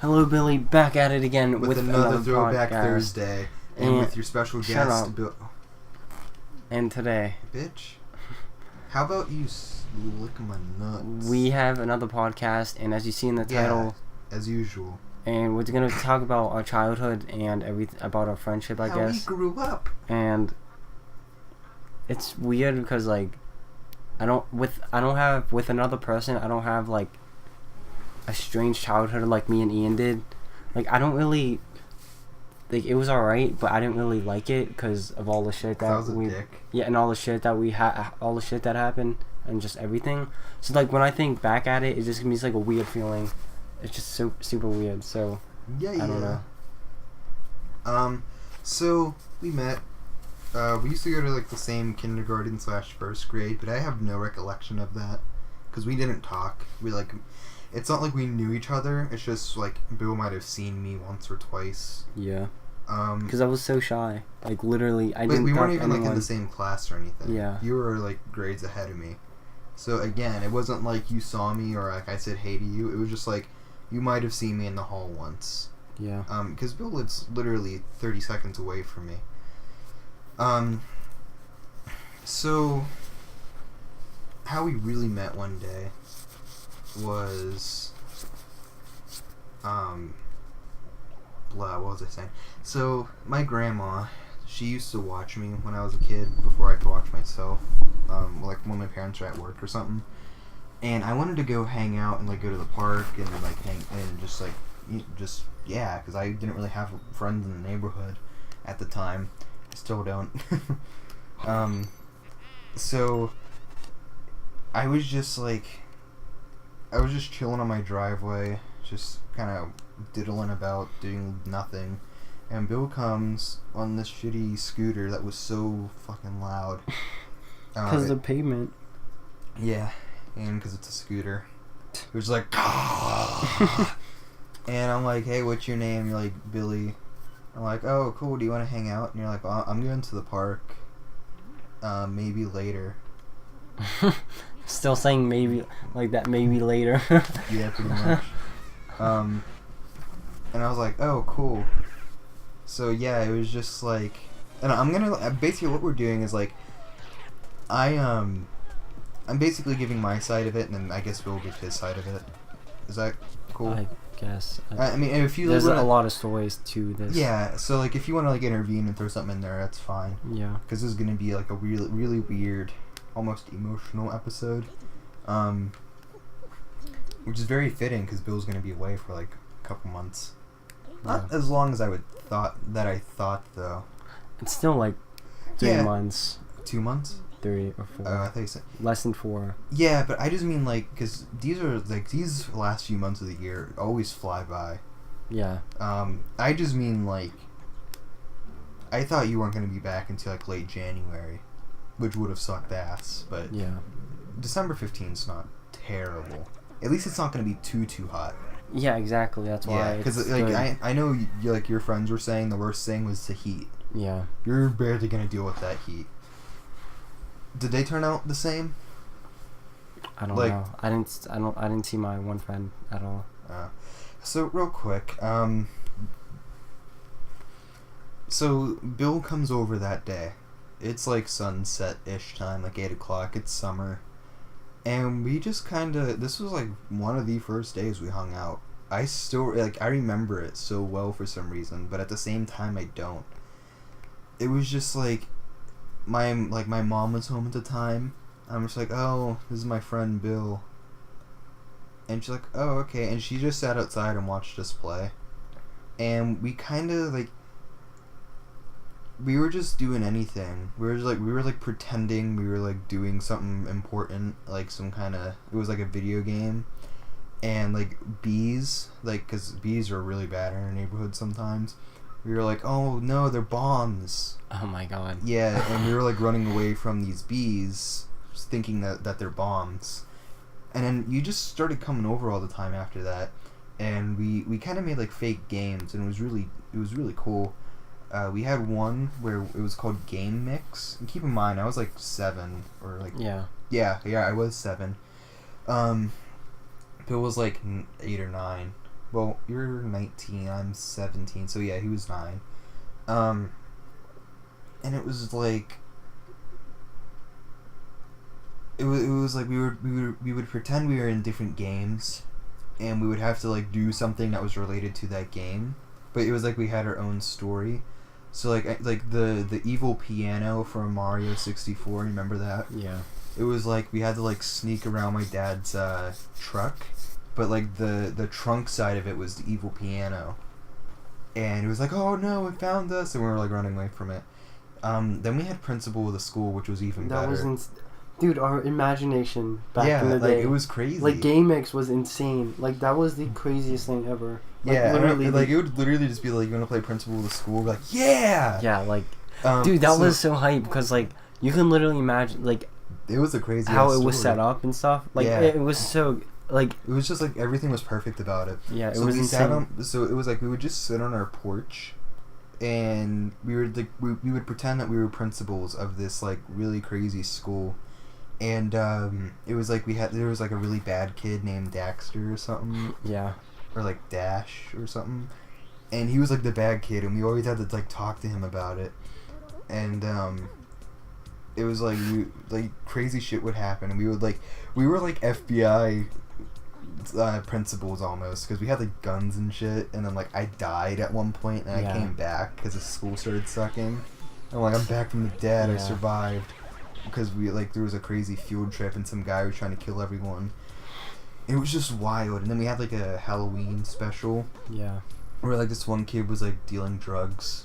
Hello, Billy, back at it again with another Throwback podcast. Thursday. And with your special guest, Bill. And today. Bitch. How about you lick my nuts? We have another podcast, and as you see in the title. As usual. And we're going to talk about our childhood and everything about our friendship, I guess. How we grew up. And it's weird because, like, with another person, I don't have, like, a strange childhood like me and Ian did. Like, I don't really, like, it was alright, but I didn't really like it because of all the shit that and all the shit that we had, all the shit that happened, and just everything. So, like, when I think back at it, it just gives me like a weird feeling. It's just so super weird. So I don't know. So we met. We used to go to like the same kindergarten / first grade, but I have no recollection of that because we didn't talk. It's not like we knew each other. It's just like Bill might have seen me once or twice. Yeah. Because I was so shy. Like, literally, I didn't. We weren't even like in the same class or anything. Yeah. You were like grades ahead of me. So again, it wasn't like you saw me or like I said hey to you. It was just like you might have seen me in the hall once. Yeah. Because Bill lives literally 30 seconds away from me. So how we really met one day was what was I saying? So my grandma, she used to watch me when I was a kid before I could watch myself. Like when my parents were at work or something. And I wanted to go hang out and like go to the park and like hang and just because I didn't really have friends in the neighborhood at the time. I still don't. So I was just chilling on my driveway, just kind of diddling about, doing nothing, and Bill comes on this shitty scooter that was so fucking loud. Because the pavement. Yeah, and because it's a scooter. It was like, and I'm like, hey, what's your name? You're like, Billy. I'm like, oh, cool, do you want to hang out? And you're like, well, I'm going to the park. Maybe later. Still saying maybe, like that maybe later. Yeah, pretty much. And I was like, oh, cool. So yeah, it was just like, and I'm gonna, basically what we're doing is like, I'm basically giving my side of it, and then I guess Bill will give his side of it. Is that cool? I guess. I mean, if you there's a lot of stories to this. Yeah, so like if you want to like intervene and throw something in there, that's fine. Yeah. Because this is gonna be like a really, really weird, almost emotional episode, which is very fitting because Bill's gonna be away for like a couple months. Not as long as I thought though. It's still like 3 months. 2 months. 3 or 4. I thought you said less than 4. Yeah, but I just mean like because these last few months of the year always fly by. Yeah. I just mean like I thought you weren't gonna be back until like late January, which would have sucked ass. But yeah, December 15th's not terrible. At least it's not gonna be too hot. Yeah, exactly. That's why. Yeah, because like I know you, like your friends were saying the worst thing was the heat. Yeah. You're barely gonna deal with that heat. Did they turn out the same? I don't know. I didn't see my one friend at all. So real quick, so Bill comes over that day. It's like sunset-ish time, like 8 o'clock. It's summer. And we just this was like one of the first days we hung out. I still, I remember it so well for some reason, but at the same time I don't. It was just like, my mom was home at the time. I'm just like, oh, this is my friend Bill. And she's like, oh, okay. And she just sat outside and watched us play. And we we were just doing anything. We were pretending we were doing something important, it was like a video game. And bees, cause bees are really bad in our neighborhood sometimes. We were like, oh no, they're bombs. Oh my god. Yeah, and we were running away from these bees, thinking that they're bombs. And then you just started coming over all the time after that, and we kind of made fake games, and it was really cool. We had one where it was called Game Mix. And keep in mind, I was 7 or Yeah, I was 7. Bill was 8 or 9. Well, you're 19, I'm 17, so yeah, he was 9. And it was like it was like we would pretend we were in different games, and we would have to like do something that was related to that game, but it was like we had our own story. So like the evil piano from Mario 64, remember that? Yeah. It was like we had to like sneak around my dad's truck, but like the trunk side of it was the evil piano. And it was like, oh no, it found us, and we were like running away from it. Then we had principal of the school, which was even better. That was dude, our imagination back in the like day. it was crazy. Like GameX was insane. Like that was the craziest thing ever. Like, yeah, literally. like it would literally just be like, you want to play principal of the school? We're like, yeah. Yeah, like, dude, that was so hype because like you can literally imagine like it was a crazy how it was set up and stuff. Like it was so like it was just like everything was perfect about it. Yeah, it so was we insane. So it was like we would just sit on our porch, and we were like we would pretend that we were principals of this like really crazy school, and it was like there was like a really bad kid named Daxter or something. Yeah. Or like Dash or something, and he was like the bad kid, and we always had to like talk to him about it, and it was like crazy shit would happen, and we were like FBI principals almost, because we had like guns and shit, and then like I died at one point, and I came back because the school started sucking. I'm like, I'm back from the dead. I survived because we like there was a crazy field trip, and some guy was trying to kill everyone. It was just wild. And then we had like a Halloween special. Yeah. Where like this one kid was like dealing drugs.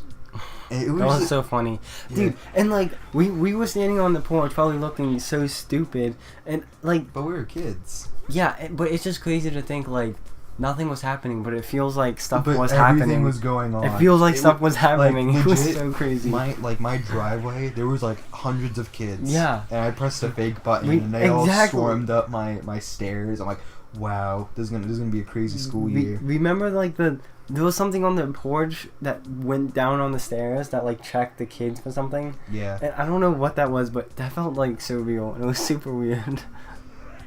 And it was that was so funny. Dude, and like we were standing on the porch probably looking so stupid, and like, but we were kids. Yeah, but it's just crazy to think like nothing was happening, but it feels like stuff was everything happening. Everything was going on. It feels like stuff was happening. Like, it was so crazy. My driveway, there was like hundreds of kids. Yeah. And I pressed a fake button, and they all swarmed up my stairs. I'm like, wow, this is gonna be a crazy school year. Remember like there was something on the porch that went down on the stairs that like checked the kids for something. Yeah. And I don't know what that was, but that felt like so real, and it was super weird.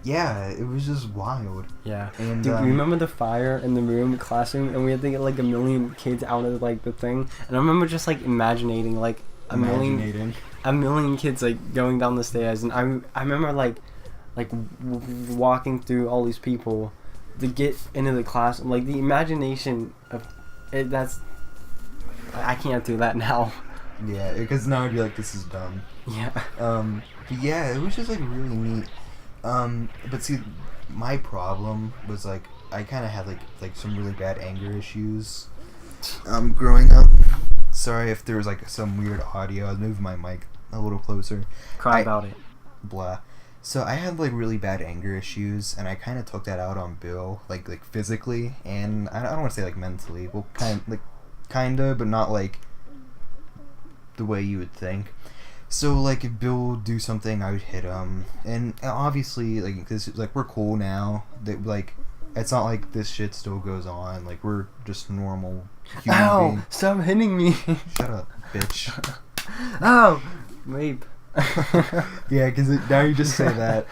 Yeah, it was just wild. Yeah. And dude, remember the fire in the classroom, and we had to get like a million kids out of like the thing, and I remember just like imagining like a million kids like going down the stairs, and I remember like walking through all these people to get into the classroom. Like the imagination of it, I can't do that now. Yeah, because now I'd be like, this is dumb. Yeah. But yeah, it was just like really neat. But see, my problem was like I kind of had like some really bad anger issues growing up. Sorry if there was like some weird audio. I'll move my mic a little closer. Cry about it. Blah. So I had like really bad anger issues, and I kind of took that out on Bill, like physically, and I don't want to say like mentally, well, kinda, but not like the way you would think. So like if Bill would do something, I would hit him, and obviously like this like we're cool now. That like it's not like this shit still goes on. Like we're just normal human beings. Stop hitting me! Shut up, bitch. Oh, rape. Yeah, because now you just say that.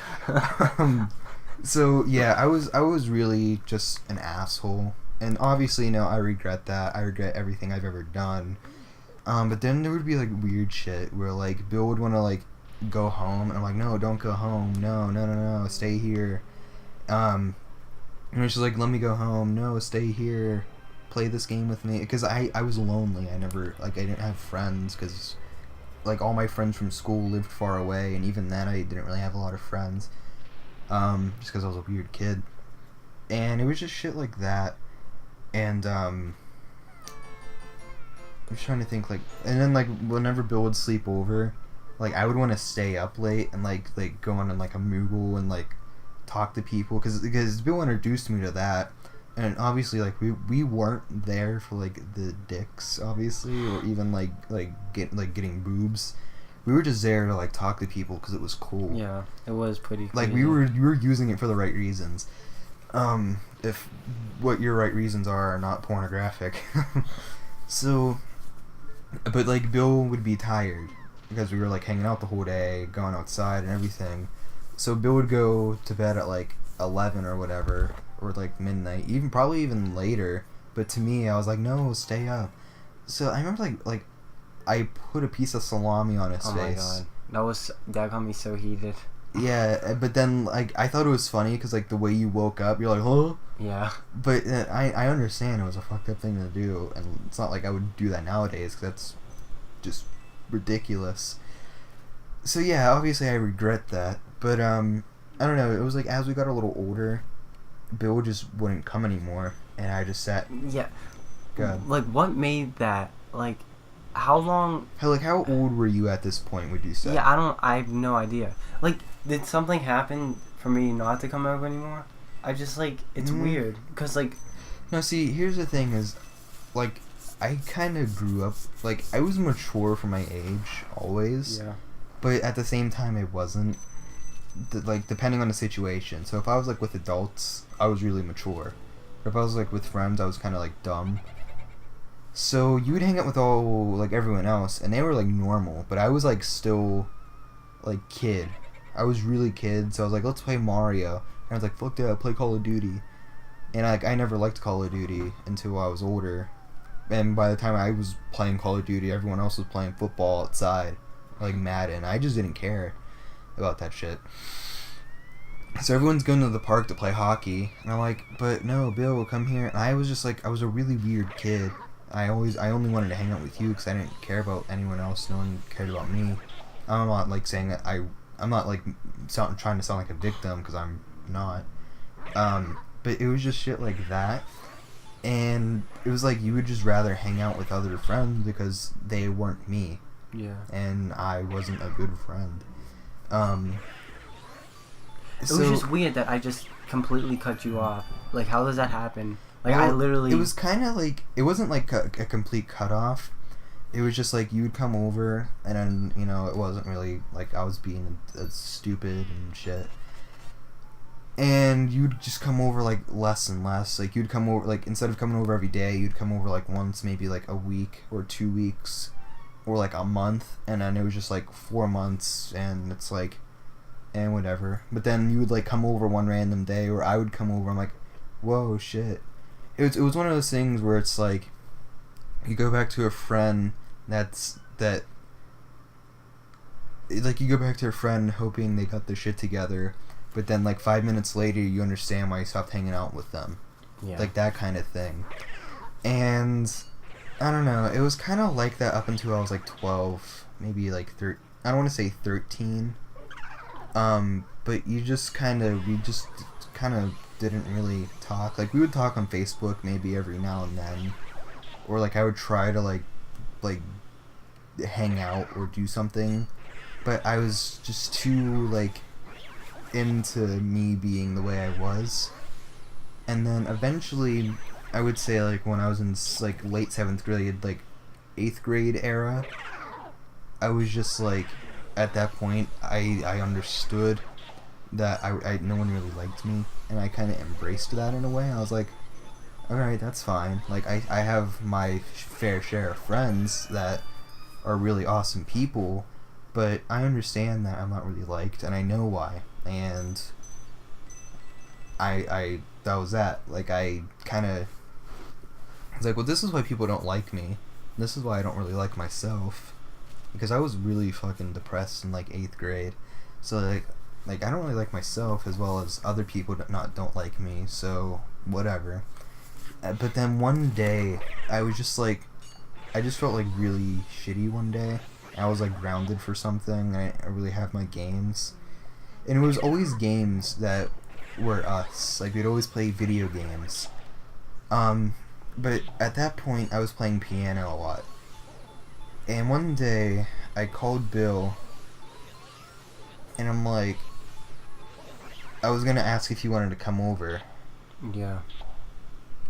So yeah, I was really just an asshole, and obviously now I regret that. I regret everything I've ever done. But then there would be like weird shit where like Bill would want to like go home, and I'm like, no, don't go home. No, stay here. And she's like, let me go home. No, stay here. Play this game with me. Because I was lonely. I didn't have friends because like all my friends from school lived far away, and even then I didn't really have a lot of friends. Just because I was a weird kid. And it was just shit like that. And I'm just trying to think, like, and then like whenever Bill would sleep over, like I would want to stay up late and like go on like a Moogle and like talk to people, because Bill introduced me to that, and obviously like we weren't there for like the dicks, obviously, or even getting boobs. We were just there to like talk to people because it was cool. Yeah, it was pretty. Like we were using it for the right reasons. If what your right reasons are not pornographic. So, but like Bill would be tired because we were like hanging out the whole day, going outside and everything. So Bill would go to bed at like 11 or whatever, or like midnight, probably even later. But to me, I was like, no, stay up. So I remember like I put a piece of salami on his face. Oh my god, that got me so heated. Yeah, but then like I thought it was funny because like the way you woke up, you're like, huh? Yeah. But I understand it was a fucked up thing to do, and it's not like I would do that nowadays because that's just ridiculous. So yeah, obviously I regret that, but I don't know. It was like as we got a little older, Bill just wouldn't come anymore, and I just sat. Yeah. God. Like, what made that? Like, how long? How old were you at this point? Would you say? Yeah, I have no idea. Like, did something happen for me not to come over anymore? I just like it's weird because like. No, see, here's the thing: is like I kind of grew up like I was mature for my age always. Yeah. But at the same time, it wasn't. Like, depending on the situation. So if I was, like, with adults, I was really mature. But if I was, like, with friends, I was kind of, like, dumb. So you would hang out with everyone else, and they were, like, normal. But I was, like, still, like, kid. I was really kid, so I was like, let's play Mario. And I was like, fuck that, I'll play Call of Duty. And, like, I never liked Call of Duty until I was older. And by the time I was playing Call of Duty, everyone else was playing football outside. Like Madden. I just didn't care about that shit. So everyone's going to the park to play hockey, and I'm like, but no, Bill, come here. And I was just like, I was a really weird kid. I only wanted to hang out with you because I didn't care about anyone else. No one cared about me. I'm not like saying that I'm not like trying to sound like a victim because I'm not. But it was just shit like that. And it was like you would just rather hang out with other friends because they weren't me. Yeah. And I wasn't a good friend. It was just weird that I just completely cut you off. Like, how does that happen? Like, I literally... It was kind of like... It wasn't like a complete cutoff. It was just like you would come over, and then, you know, it wasn't really like I was being stupid and shit. And you'd just come over, like, less and less. Like, you'd come over, like, instead of coming over every day, you'd come over, like, once, maybe, like, a week or 2 weeks. Or like a month, and then it was just like 4 months, and it's like, and whatever. But then you would like come over one random day, or I would come over. I'm like, whoa, shit. It was one of those things where it's like, you go back to a friend like you go back to a friend hoping they got their shit together, but then like 5 minutes later you understand why you stopped hanging out with them. Yeah. Like that kind of thing, and. I don't know. It was kind of like that up until I was like 12, maybe like I don't want to say 13. But we just kind of didn't really talk. Like we would talk on Facebook maybe every now and then, or like I would try to like hang out or do something, but I was just too like into me being the way I was, and then eventually. I would say like when I was in like late 7th grade, like 8th grade era, I was just like at that point I understood that I no one really liked me, and I kind of embraced that in a way. I was like, alright, that's fine. Like I have my fair share of friends that are really awesome people, but I understand that I'm not really liked, and I know why, and I that was that. Like I kind of it's like, well, this is why people don't like me. This is why I don't really like myself. Because I was really fucking depressed in, like, 8th grade. So, like I don't really like myself as well as other people don't like me. So, whatever. But then one day, I was just, like... I just felt, like, really shitty one day. I was, like, grounded for something. I didn't really have my games. And it was always games that were us. Like, we'd always play video games. But at that point, I was playing piano a lot. And one day, I called Bill, and I'm like, I was gonna ask if he wanted to come over. Yeah.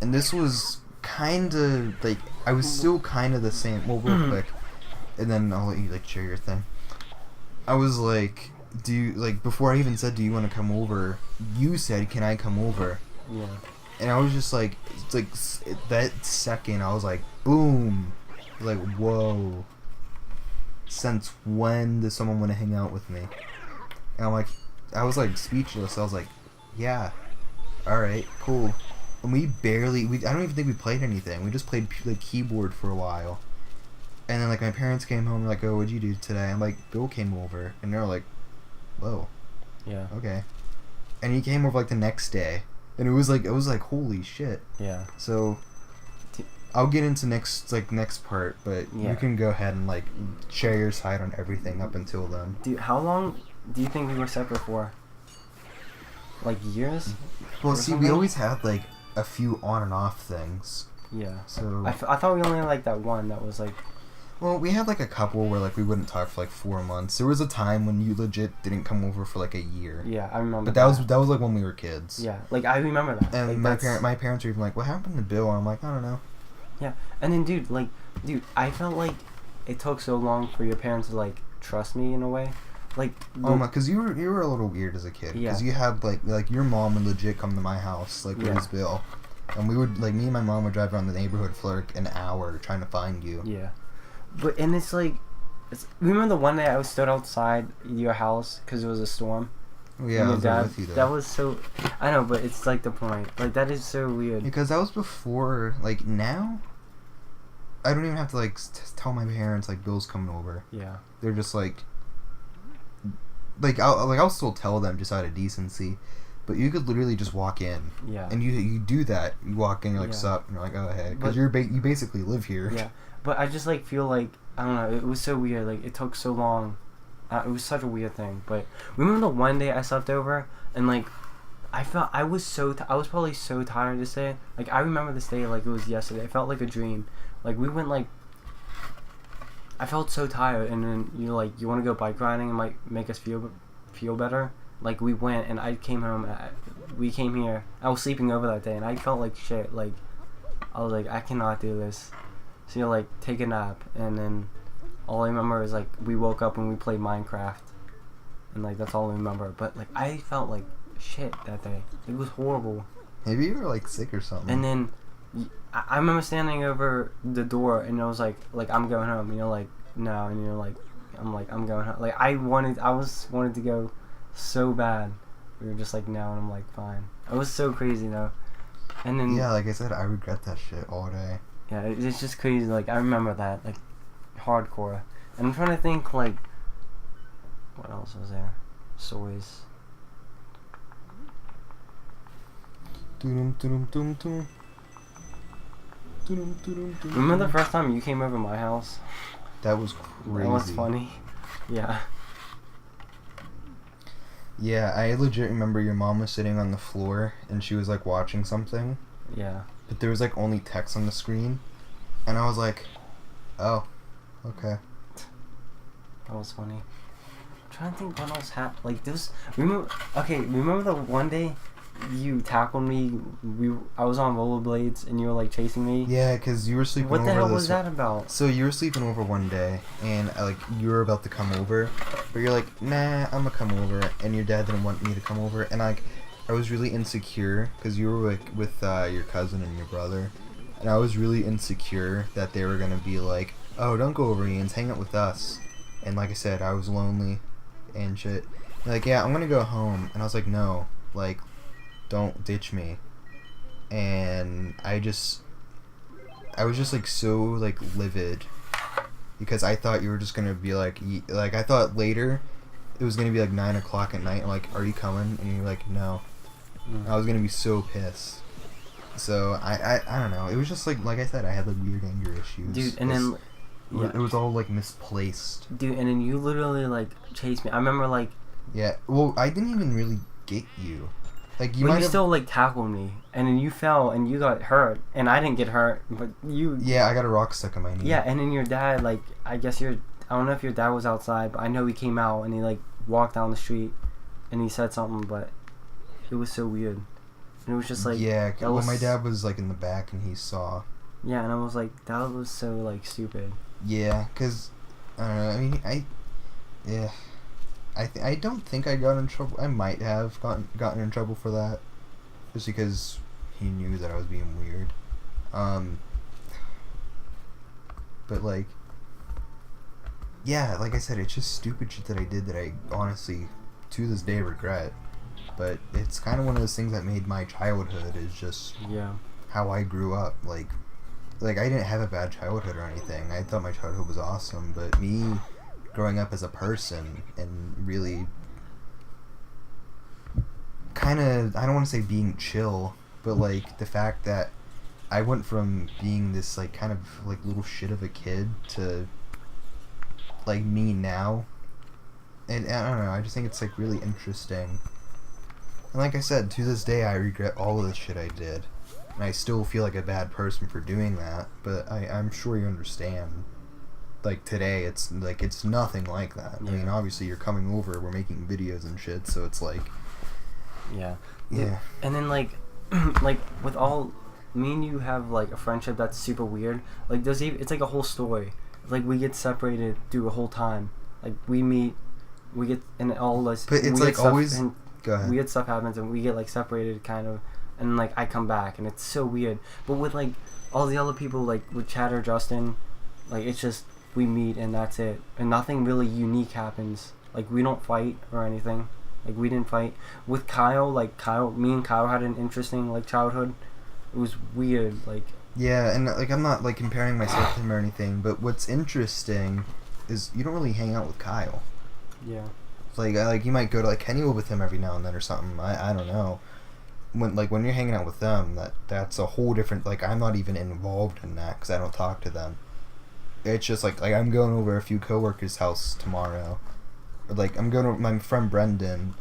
And this was kinda, like, I was still kinda the same, well, real quick, and then I'll let you, like, share your thing. I was like, before I even said, do you want to come over, you said, can I come over? Yeah. And I was just like that second, I was like, boom. Like, whoa. Since when does someone want to hang out with me? And I'm like, I was like speechless. I was like, yeah. all right, cool. And I don't even think we played anything. We just played like keyboard for a while. And then like my parents came home, like, oh, what'd you do today? I'm like, Bill came over, and they're like, whoa. Yeah. Okay. And he came over like the next day, and it was like holy shit. Yeah. So I'll get into next part, but Yeah. you can go ahead and like share your side on everything up until then. Dude, how long do you think we were separate for? Like years? Well, Or see, we something? always had like a few on and off things. Yeah. So I thought we only had like that one that was like. well, we had like a couple where like we wouldn't talk for like 4 months. There was a time when you legit didn't come over for like a year. Yeah, I remember. But that was like when we were kids. Yeah, like I remember that. And like, my parents were even like, "What happened to Bill?" And I'm like, "I don't know." Yeah, and then dude, I felt like it took so long for your parents to like trust me in a way, like. Oh my, because you were a little weird as a kid. Yeah. Because you had like your mom would legit come to my house like, "Where's Bill?" And we would like me and my mom would drive around the neighborhood for like an hour trying to find you. Yeah, but and it's like, remember the one day I was stood outside your house because it was a storm. Oh, yeah, I was there with you there. That was so. I know, but it's like the point. Like that is so weird. Because that was before, like, now, I don't even have to, like, tell my parents, like, Bill's coming over. Yeah. They're just, I'll still tell them just out of decency, but you could literally just walk in. Yeah. And you do that. You walk in, you're like, sup, and you're like, oh, hey. Because you basically live here. Yeah. But I just, like, feel like, I don't know, it was so weird. Like, it took so long. It was such a weird thing. But remember the one day I slept over and, like, I was probably so tired this day. Like, I remember this day like it was yesterday. It felt like a dream. Like, we went, like, I felt so tired, and then you're like, you want to go bike riding and might make us feel better. Like, we went, and I came home. We came here. I was sleeping over that day, and I felt like shit. Like, I was like, I cannot do this. So you're like, take a nap, and then all I remember is like we woke up and we played Minecraft, and like that's all I remember. But like I felt like shit that day. It was horrible. Maybe you were like sick or something. And then I remember standing over the door, and I was like I'm going home. And you're like, no, and you're like, I'm going home. Like I wanted to go so bad. We were just like, no, and I'm like, fine. It was so crazy though. And then yeah, like I said, I regret that shit all day. Yeah, it's just crazy. Like I remember that, like hardcore. And I'm trying to think like what else was there? Soys. Remember the first time you came over my house? That was crazy. That was funny. Yeah. Yeah, I legit remember your mom was sitting on the floor and she was like watching something. Yeah. But there was like only text on the screen. And I was like, oh, okay. That was funny. I'm trying to think what else happened. Like this. Remember the one day you tackled me? I was on rollerblades and you were like chasing me. Yeah, because you were sleeping over. What the hell was that about? So you were sleeping over one day, and like you were about to come over, but you're like, nah, I'm gonna come over, and your dad didn't want me to come over, and like, I was really insecure because you were like with your cousin and your brother, and I was really insecure that they were gonna be like, oh, don't go over, Ian's, hang out with us, and like I said, I was lonely, and shit. And like, yeah, I'm gonna go home, and I was like, no, like, don't ditch me. And I was just like so like livid because I thought you were just gonna be like I thought later it was gonna be like 9 o'clock at night. I'm like, are you coming? And you're like, no. I was gonna be so pissed. So I don't know. It was just like I said, I had like weird anger issues. Dude, and then it was all like misplaced. Dude, and then you literally like chased me. I remember like. Yeah. Well, I didn't even really get you. Like you but you still like tackled me, and then you fell and you got hurt, and I didn't get hurt, but you. Yeah, I got a rock stuck in my knee. Yeah, and then your dad, like, I don't know if your dad was outside, but I know he came out and he like walked down the street, and he said something, but it was so weird, and it was just like. Yeah, well, my dad was like in the back and he saw. Yeah, and I was like, that was so like stupid. Yeah, cause I don't know. I mean, yeah. I don't think I got in trouble. I might have gotten in trouble for that, just because he knew that I was being weird. But like, yeah, like I said, it's just stupid shit that I did that I honestly, to this day, regret. but it's kind of one of those things that made my childhood is just how I grew up. Like I didn't have a bad childhood or anything. I thought my childhood was awesome, but me growing up as a person and really kind of, I don't want to say being chill, but like the fact that I went from being this like kind of like little shit of a kid to like me now, and I don't know, I just think it's like really interesting. And like I said, to this day I regret all of the shit I did, and I still feel like a bad person for doing that, but I'm sure you understand. Like today it's like it's nothing like that. I mean, obviously you're coming over, we're making videos and shit, so it's like yeah. And then like like with all, me and you have like a friendship that's super weird. Like it's like a whole story. Like we get separated through a whole time. Like we meet, we get, and all this. But it's like always. Go ahead. Weird stuff happens and we get like separated kind of, and like I come back and it's so weird. But with like all the other people, like with Chad or Justin, like it's just we meet and that's it, and nothing really unique happens. Like we don't fight or anything. Like we didn't fight with Kyle. Like me and Kyle had an interesting like childhood. It was weird, like. Yeah, and like I'm not like comparing myself to him or anything, but what's interesting is you don't really hang out with Kyle. Yeah. Like you might go to like Kennywood with him every now and then or something. I don't know. When you're hanging out with them, that's a whole different. Like I'm not even involved in that because I don't talk to them. It's just like I'm going over a few coworkers' house tomorrow. Or like I'm going over my friend Brendan,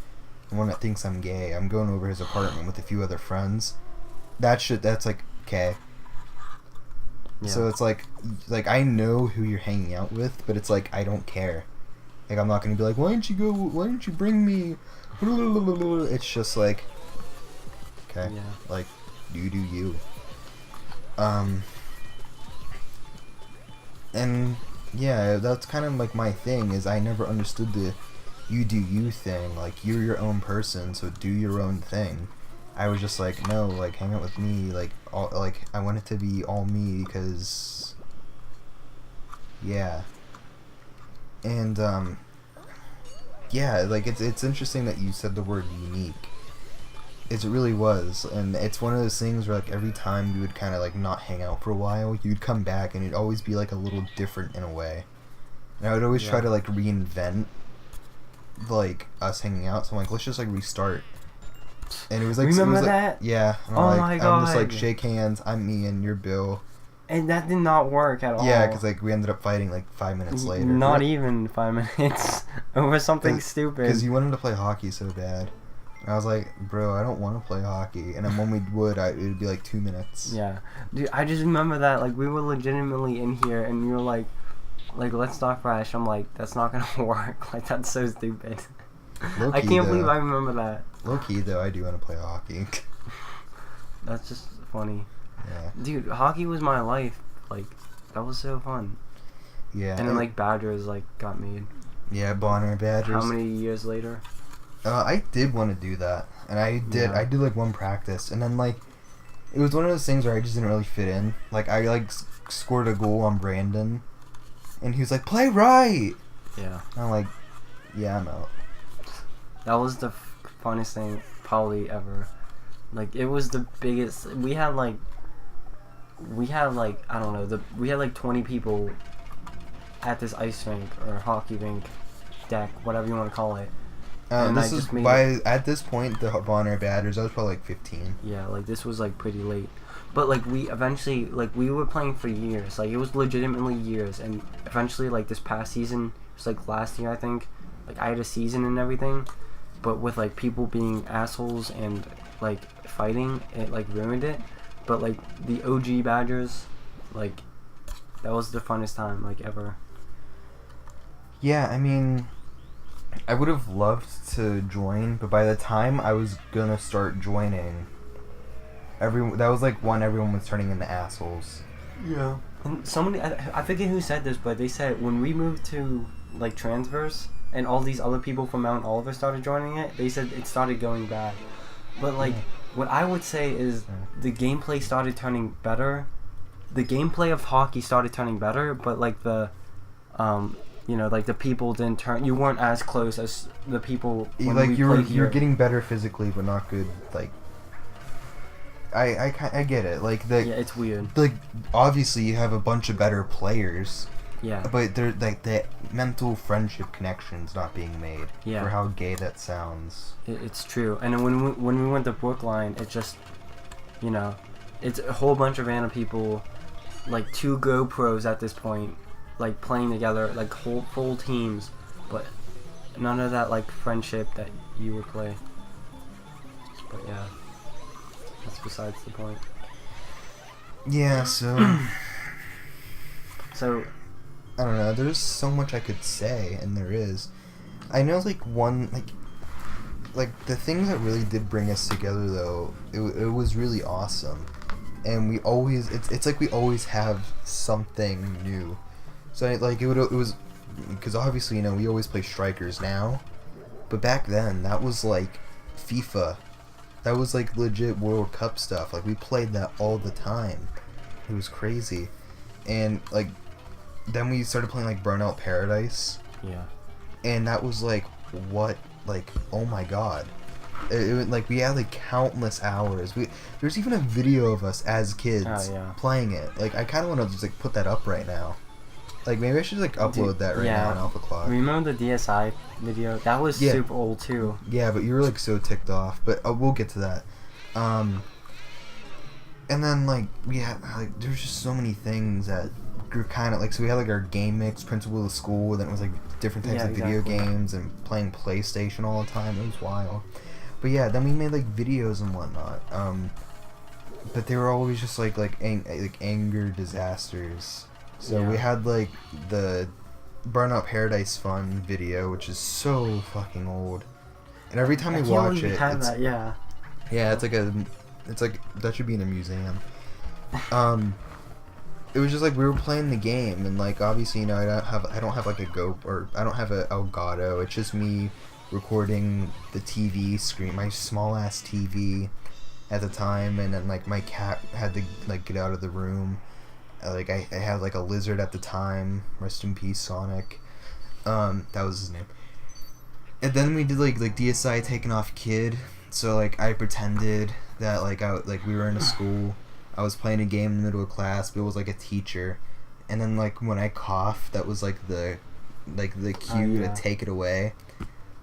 the one that thinks I'm gay. I'm going over his apartment with a few other friends. That's like okay. Yeah. So it's like I know who you're hanging out with, but it's like I don't care. Like I'm not gonna be like, why didn't you bring me? It's just like, okay, like you do you. And yeah, that's kind of like my thing is I never understood the you do you thing. Like you're your own person, so do your own thing. I was just like, no, like hang out with me, like all, like I want it to be all me because yeah. And yeah, like it's interesting that you said the word unique. It really was, and it's one of those things where like every time you would kind of like not hang out for a while, you'd come back and it'd always be like a little different in a way. And I would always try to like reinvent like us hanging out, so I'm like, let's just like restart. And it was like, remember it was, that? Like, yeah. Oh my god! I'm just like shake hands. I'm me and you're Bill. And that did not work at all. Yeah, because like we ended up fighting like 5 minutes later. Not even 5 minutes over something stupid. Because you wanted to play hockey so bad. And I was like, bro, I don't want to play hockey. And then when we would, it would be like 2 minutes. Yeah, dude, I just remember that like we were legitimately in here, and you were like let's talk fresh. I'm like, that's not gonna work. Like that's so stupid. I can't believe I remember that. Low key though, I do want to play hockey. That's just funny. Yeah. Dude, hockey was my life. Like, that was so fun. Yeah. And then like Badgers like got made. Yeah, Bonner Badgers. How many years later? I did want to do that, and I did. Yeah. I did like one practice, and then like it was one of those things where I just didn't really fit in. Like I like scored a goal on Brandon, and he was like, "Play right." Yeah. And I'm like, "Yeah, I'm out." That was the funnest thing probably ever. Like it was the biggest. We had like I don't know, we had like 20 people at this ice rink or hockey rink deck, whatever you want to call it. This is at this point the Bonner Badgers. I was probably like 15. Yeah, like this was like pretty late, but like we eventually like we were playing for years. Like it was legitimately years, and eventually like this past season, it was like last year I think. Like I had a season and everything, but with like people being assholes and like fighting, it like ruined it. But like the OG Badgers, like that was the funnest time like ever. Yeah, I mean, I would have loved to join, but by the time I was gonna start joining, everyone was turning into assholes. Yeah. And somebody, I forget who said this, but they said when we moved to like Transverse and all these other people from Mount Oliver started joining it, they said it started going bad. But like, what I would say is the gameplay started turning better. The gameplay of hockey started turning better, but like the you know, like the people didn't turn. You weren't as close as the people. When Like we you're played here. getting better physically, but not good. Like I get it. Like Yeah, it's weird. like obviously you have a bunch of better players. Yeah. But they're like the mental friendship connections not being made. Yeah. For how gay that sounds. It's true. And then when we went to Brookline, it just, you know, it's a whole bunch of random people, like 2 GoPros at this point, like playing together, like whole full teams, but none of that like friendship that you would play. But yeah, that's besides the point. Yeah. So. So. I don't know. There's so much I could say, and there is. I know, like one like the things that really did bring us together, though. It was really awesome, and we always it's like we always have something new. So like it was because obviously, you know, we always play strikers now, but back then that was like FIFA. That was like legit World Cup stuff. Like we played that all the time. It was crazy, and like. Then we started playing like Burnout Paradise. Yeah. And that was like, what? Like, oh my god. Like we had like countless hours. There's even a video of us as kids playing it. Like I kind of want to just like put that up right now. Like maybe I should like upload that right now on Alpha Clock. Remember the DSI video? That was super old too. Yeah, but you were like so ticked off. But we'll get to that. And then like we had like there's just so many things that. Kind of like so we had like our game mix principal of the school, and then it was like different types of video games and playing PlayStation all the time. It was wild. But yeah, then we made like videos and whatnot, but they were always just like anger disasters. So we had like the Burnout Paradise Fun video, which is so fucking old, and every time we watch it, it's like that should be in a museum. It was just like we were playing the game, and like obviously, you know, I don't have like a I don't have a Elgato. It's just me recording the TV screen, my small ass TV at the time, and then like my cat had to like get out of the room. Like I had like a lizard at the time. Rest in peace, Sonic. That was his name. And then we did like DSI taking off kid. So like I pretended that like we were in a school. I was playing a game in the middle of class, but it was like a teacher, and then like when I coughed, that was like the cue to take it away.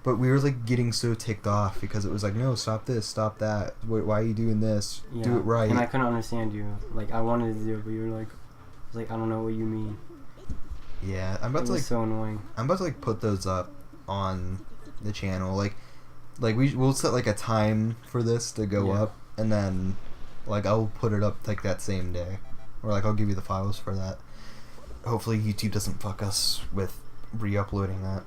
But we were like getting so ticked off because it was like, no, stop this, stop that. Why are you doing this? Yeah. Do it right. And I couldn't understand you. Like I wanted to do it, but you were like, I don't know what you mean. Yeah, I'm about to like so annoying. I'm about to like put those up on the channel. Like we'll set like a time for this to go up, and then. Like, I'll put it up, like, that same day. Or, like, I'll give you the files for that. Hopefully YouTube doesn't fuck us with re-uploading that.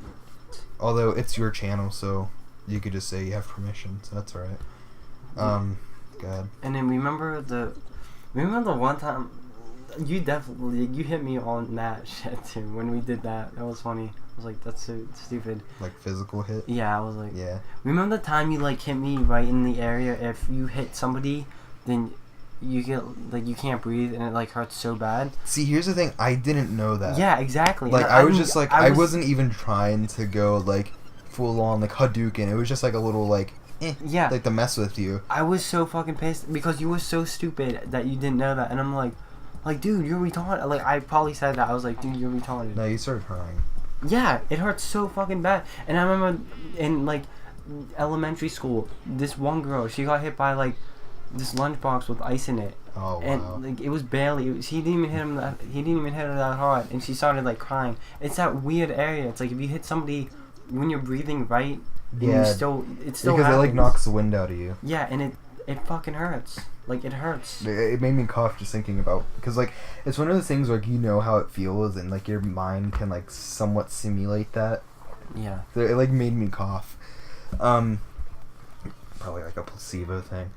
Although, it's your channel, so you could just say you have permission, so that's alright. God. And then remember the one time, you hit me on that shit, too, when we did that. That was funny. I was like, that's so stupid. Like, physical hit? Yeah, I was like... Yeah. Remember the time you, like, hit me right in the area? If you hit somebody... then you get like you can't breathe and it like hurts so bad. See, here's the thing, I didn't know that. Yeah, exactly. Like I was just like I wasn't even trying to go like full on like Hadouken. It was just like a little like like to mess with you. I was so fucking pissed because you were so stupid that you didn't know that, and I'm like dude, you're retarded. Like I probably said that. I was like, dude, you're retarded. No, you started crying. Yeah, it hurts so fucking bad. And I remember in like elementary school, this one girl, she got hit by like this lunchbox with ice in it. Oh, and wow. like it was barely. He didn't even hit her that hard, and she started like crying. It's that weird area. It's like if you hit somebody when you're breathing right, yeah, it still because happens. it like knocks the wind out of you. Yeah, and it fucking hurts. Like it hurts. It made me cough just thinking about, because like it's one of those things where like, you know how it feels, and like your mind can like somewhat simulate that. Yeah. So it like made me cough. Probably like a placebo thing.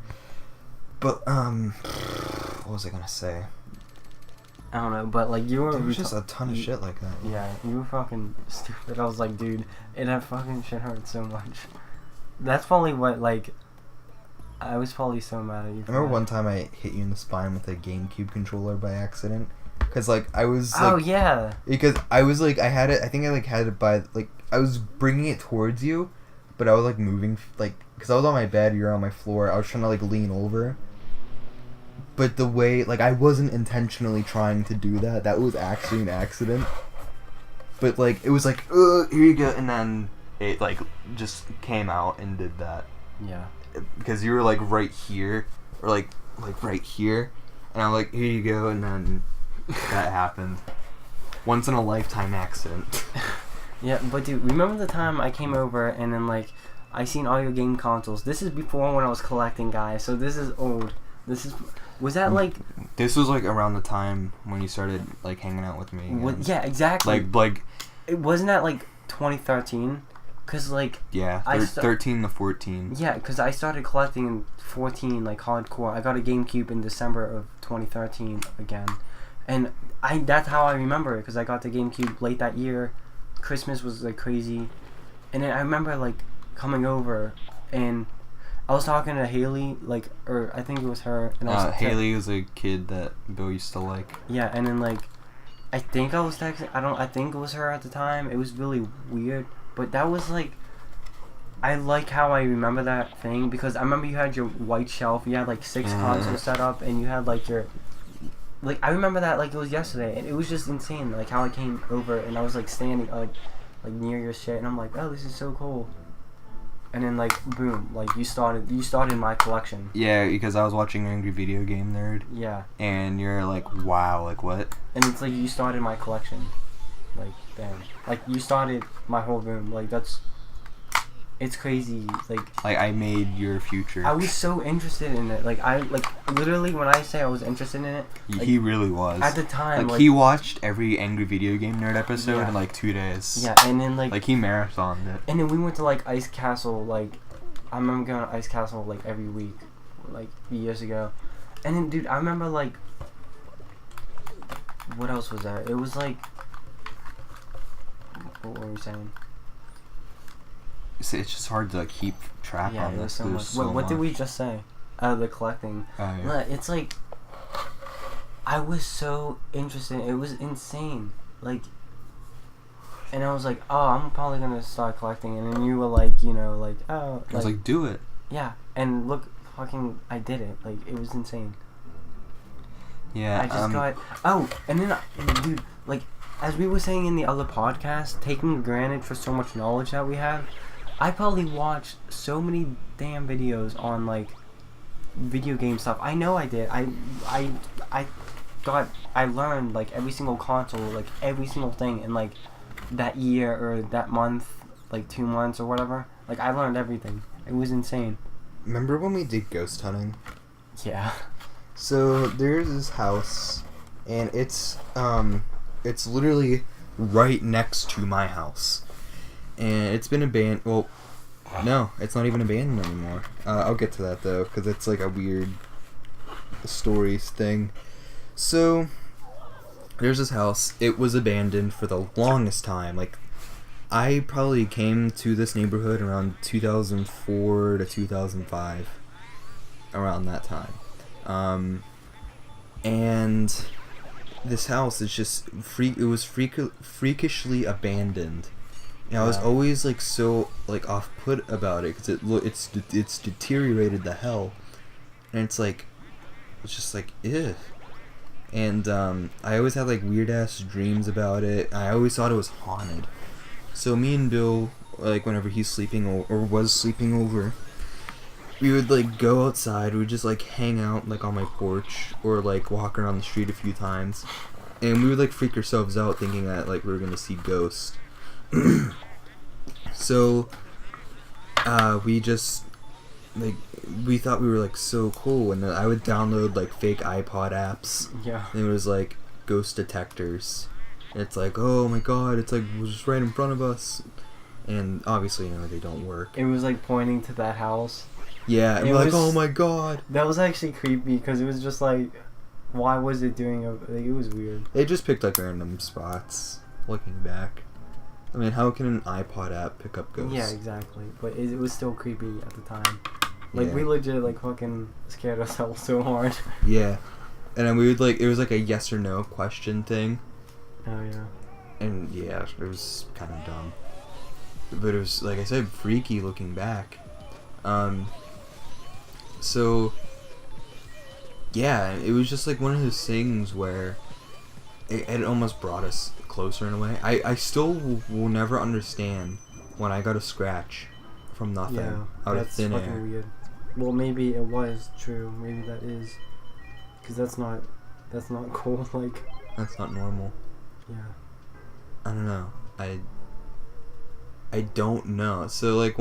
But what was I gonna say? I don't know, but like you were. There was just a ton of shit like that. Yeah, you were fucking stupid. I was like, dude, that fucking shit hurt so much. That's probably what like. I was probably so mad at you. I remember one time I hit you in the spine with a GameCube controller by accident. Because, like, I was, like... Oh, yeah. Because I was, like, I had it... I think I, like, had it by, like... I was bringing it towards you, but I was, like, moving, like... Because I was on my bed, you're on my floor. I was trying to, like, lean over. But the way... Like, I wasn't intentionally trying to do that. That was actually an accident. But, like, it was, like, here you go. And then it, like, just came out and did that. Yeah. Because you were, like, right here. Or, like right here. And I'm like, here you go. And then... that happened. Once in a lifetime accident. Yeah, but dude, remember the time I came over and then like I seen all your game consoles? This is before when I was collecting, guys. So this is old. Was that like? This was like around the time when you started like hanging out with me. Yeah, exactly. Like. It wasn't that like 2013, cause like. Yeah, 13 to 14. Yeah, cause I started collecting in 14 like hardcore. I got a GameCube in December of 2013 again. And that's how I remember it, because I got the GameCube late that year. Christmas was, like, crazy. And then I remember, like, coming over, and I was talking to Haley, like, or I think it was her. And Haley was a kid that Bill used to like. Yeah, and then, like, I think I was texting. I think it was her at the time. It was really weird. But that was, like, I like how I remember that thing, because I remember you had your white shelf. You had, like, 6 consoles set up, and you had, like, your... Like, I remember that like it was yesterday, and it was just insane, like, how I came over, and I was, like, standing, like near your shit, and I'm like, oh, this is so cool. And then, like, boom, like, you started my collection. Yeah, because I was watching Angry Video Game Nerd. Yeah. And you're like, wow, like, what? And it's like, you started my collection. Like, damn. Like, you started my whole boom. Like, that's... It's crazy, like I made your future. I was so interested in it. Like, literally, when I say I was interested in it... Like, he really was. At the time, like, he watched every Angry Video Game Nerd episode in, like, 2 days. Yeah, and then, like... Like, he marathoned it. And then we went to, like, Ice Castle, like... I remember going to Ice Castle, like, every week. Like, years ago. And then, dude, I remember, like... What else was there? It was, like... What were we saying? It's just hard to like keep track on this. So much. What did we just say? The collecting. Yeah. It's like, I was so interested. It was insane. Like, and I was like, oh, I'm probably gonna start collecting. And then you were like, you know, like, oh. I was like, do it. Yeah, and look, fucking, I did it. Like, it was insane. Yeah. I just got. Oh, and then, dude, like, as we were saying in the other podcast, taking granted for so much knowledge that we have. I probably watched so many damn videos on, like, video game stuff. I know I did. I learned, like, every single console, like, every single thing in, like, that year or that month, like, 2 months or whatever. Like, I learned everything. It was insane. Remember when we did ghost hunting? Yeah. So, there's this house, and it's literally right next to my house. And it's been abandoned. Well, no, it's not even abandoned anymore. I'll get to that though, because it's like a weird stories thing. So, there's this house. It was abandoned for the longest time. Like, I probably came to this neighborhood around 2004 to 2005, around that time. And this house is just it was freakishly abandoned. And I was always like so like off put about it, because it's deteriorated the hell, and it's just like ew. And I always had like weird ass dreams about it. I always thought it was haunted. So me and Bill, like, whenever he's sleeping or was sleeping over, we would like go outside. We would just like hang out like on my porch or like walk around the street a few times, and we would like freak ourselves out thinking that like we were gonna see ghosts. So, we just, like, we thought we were, like, so cool, and I would download, like, fake iPod apps. Yeah. And it was, like, ghost detectors. And it's like, oh my god, it's, like, it was just right in front of us. And, obviously, you know, they don't work. It was, like, pointing to that house. Yeah, and we're like, oh my god. That was actually creepy, because it was just, like, why was it doing like, it was weird. It just picked, like, random spots, looking back. I mean, how can an iPod app pick up ghosts? Yeah, exactly. But it was still creepy at the time. Like, we legit, like, fucking scared ourselves so hard. Yeah. And then we would like, it was like a yes or no question thing. Oh yeah. And yeah, it was kind of dumb. But it was, like I said, freaky looking back. So yeah, it was just like one of those things where it almost brought us closer in a way. I still will never understand when I got a scratch from nothing out of thin air. That's fucking weird. Well, maybe it was true. Maybe that is, because that's not cool. Like, that's not normal. Yeah. I don't know. I don't know. So like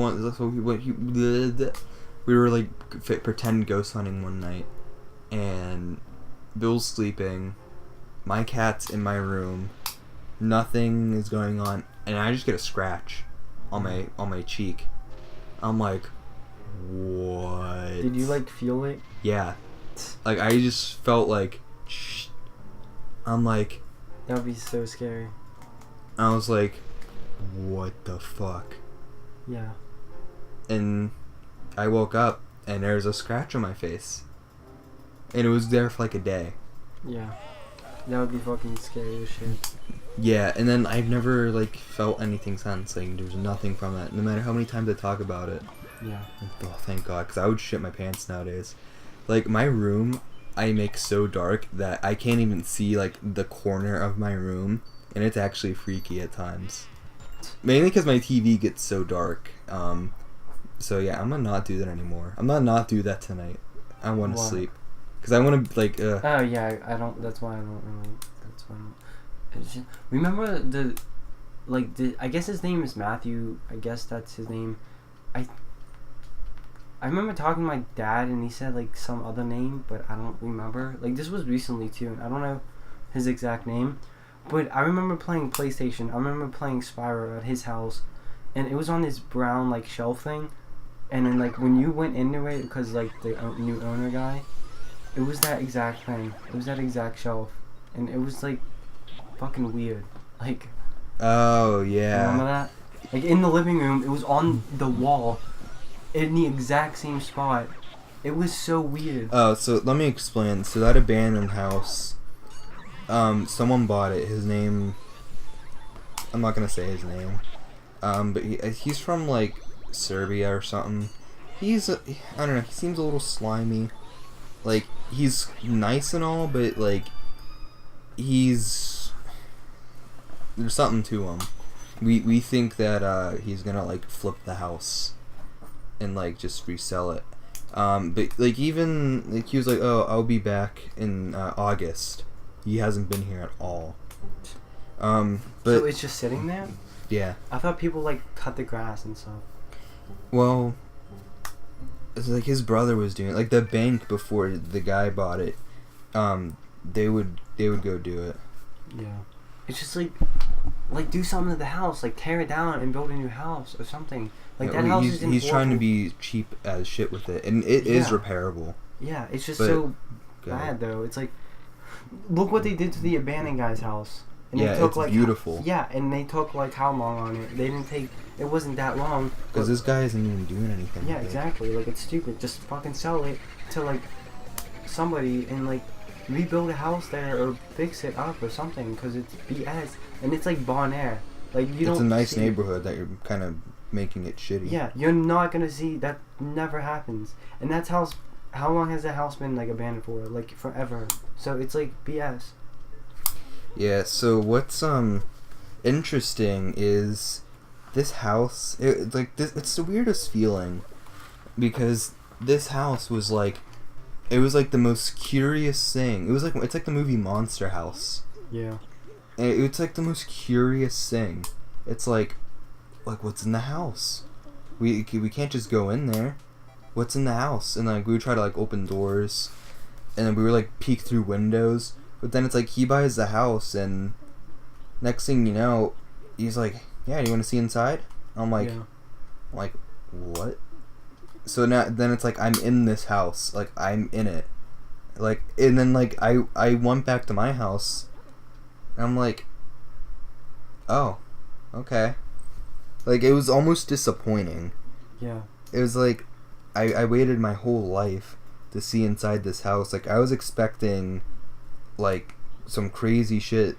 we were like pretend ghost hunting one night, and Bill's sleeping, my cat's in my room, nothing is going on, and I just get a scratch on my cheek. I'm like, what? Did you like feel it? Yeah. Like I just felt like, I'm like, that would be so scary. I was like, what the fuck? Yeah. And I woke up and there's a scratch on my face. And it was there for like a day. Yeah. That would be fucking scary as shit. Yeah, and then I've never like felt anything since. Like there's nothing from it. No matter how many times I talk about it. Yeah. Oh, thank God, because I would shit my pants nowadays. Like my room, I make so dark that I can't even see like the corner of my room, and it's actually freaky at times. Mainly because my TV gets so dark. So yeah, I'm gonna not do that anymore. I'm gonna not do that tonight. I want to sleep. Because I want to like. Oh yeah, I don't. That's why I don't really. That's why. Just, remember I guess his name is Matthew. I guess that's his name. I remember talking to my dad and he said like some other name, but I don't remember. Like this was recently too, and I don't know his exact name. But I remember playing PlayStation. I remember playing Spyro at his house, and it was on this brown like shelf thing. And then like when you went into it, because like the new owner guy, it was that exact thing. It was that exact shelf, and it was like fucking weird. Like. Oh yeah. Remember that? Like in the living room, it was on the wall, in the exact same spot. It was so weird. Oh, so let me explain. So that abandoned house. Someone bought it. His name, I'm not gonna say his name, but he's from like Serbia or something. I don't know, he seems a little slimy. Like he's nice and all, but like there's something to him. We think that he's gonna like flip the house and like just resell it. But like even like he was like, oh, I'll be back in August. He hasn't been here at all. But so it's just sitting there? Yeah. I thought people like cut the grass and stuff. Well, it's like his brother was doing it. Like the bank before the guy bought it, they would go do it. Yeah. It's just like do something to the house, like tear it down and build a new house or something. Like yeah, that house is he's trying to be cheap as shit with it, and it is repairable. Yeah, it's just so bad though. It's like, look what they did to the abandoned guy's house. And yeah, they took, it's like, beautiful. Yeah, and they took like how long on it? They didn't take. It wasn't that long. Because this guy isn't even doing anything. Yeah, exactly. Like it's stupid. Just fucking sell it to like somebody and like rebuild a house there or fix it up or something. Because it's BS and it's like Bon Air. Like you don't. It's a nice neighborhood that you're kind of making it shitty. Yeah, you're not gonna see that. Never happens. And that's house. How long has that house been like abandoned for? Like forever. So it's like BS. Yeah. So what's interesting is this house. It's the weirdest feeling because this house was like, it was like the most curious thing. It's like the movie Monster House. Yeah. And it's like the most curious thing. It's like what's in the house? We can't just go in there. What's in the house? And like we would try to like open doors, and then we would like peek through windows. But then it's like he buys the house, and next thing you know, he's like, "Yeah, do you want to see inside?" I'm like, what? So then it's like I'm in this house, like I'm in it, like, and then like I went back to my house, and I'm like, oh, okay. Like, it was almost disappointing. Yeah. It was like, I waited my whole life to see inside this house. Like, I was expecting like some crazy shit,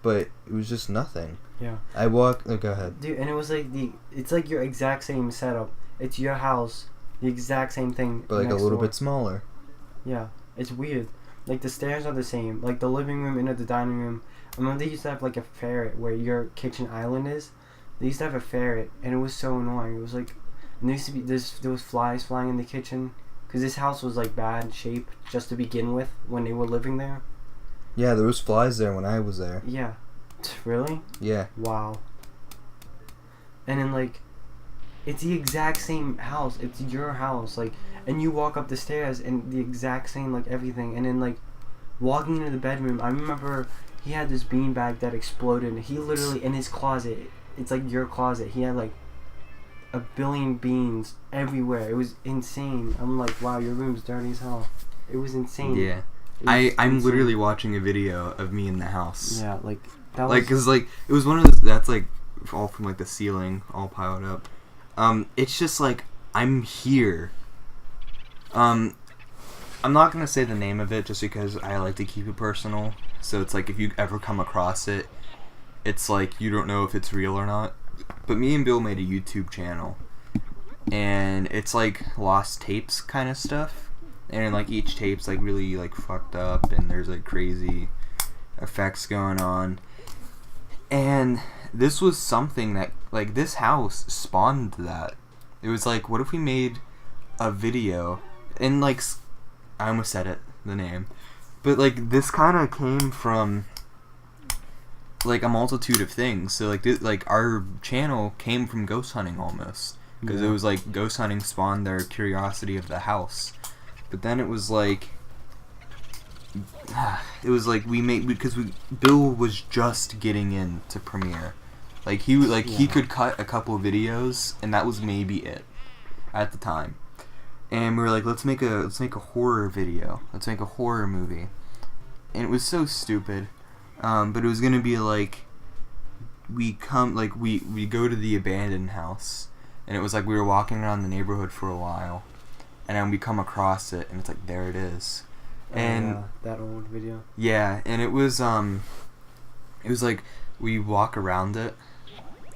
but it was just nothing. Yeah. I walk. Oh, go ahead. Dude, and it was like it's like your exact same setup. It's your house, the exact same thing. But like a little door. bit smaller. Yeah, it's weird. Like the stairs are the same. Like the living room into the dining room. I remember they used to have like a ferret where your kitchen island is. They used to have a ferret, and it was so annoying. It was like, and there used to be there was flies flying in the kitchen, because this house was like bad shape just to begin with when they were living there. Yeah, there was flies there when I was there. Yeah. Really? Yeah. Wow. And then like, it's the exact same house. It's your house. Like, and you walk up the stairs and the exact same like everything. And then like, walking into the bedroom, I remember he had this beanbag that exploded. He literally in his closet. It's like your closet. He had like a billion beans everywhere. It was insane. I'm like, wow, your room's dirty as hell. It was insane. Yeah. I'm literally watching a video of me in the house. Yeah, like that like, was cause like it was one of those that's like all from like the ceiling, all piled up. It's just like I'm here. I'm not gonna say the name of it just because I like to keep it personal. So it's like if you ever come across it, it's like you don't know if it's real or not. But me and Bill made a YouTube channel, and it's like lost tapes kind of stuff. And like each tape's like really like fucked up, and there's like crazy effects going on. And this was something that like this house spawned that. It was like, what if we made a video and like I almost said it, the name, but like this kind of came from like a multitude of things. So like like our channel came from ghost hunting almost, because it was like ghost hunting spawned their curiosity of the house. But then it was like we made, because Bill was just getting into Premiere. Like he could cut a couple videos, and that was maybe it at the time. And we were like, let's make a horror video. Let's make a horror movie. And it was so stupid. But it was gonna be like we go to the abandoned house, and it was like we were walking around the neighborhood for a while, and then we come across it, and it's like, there it is. And that old video. Yeah, and it was like we walk around it,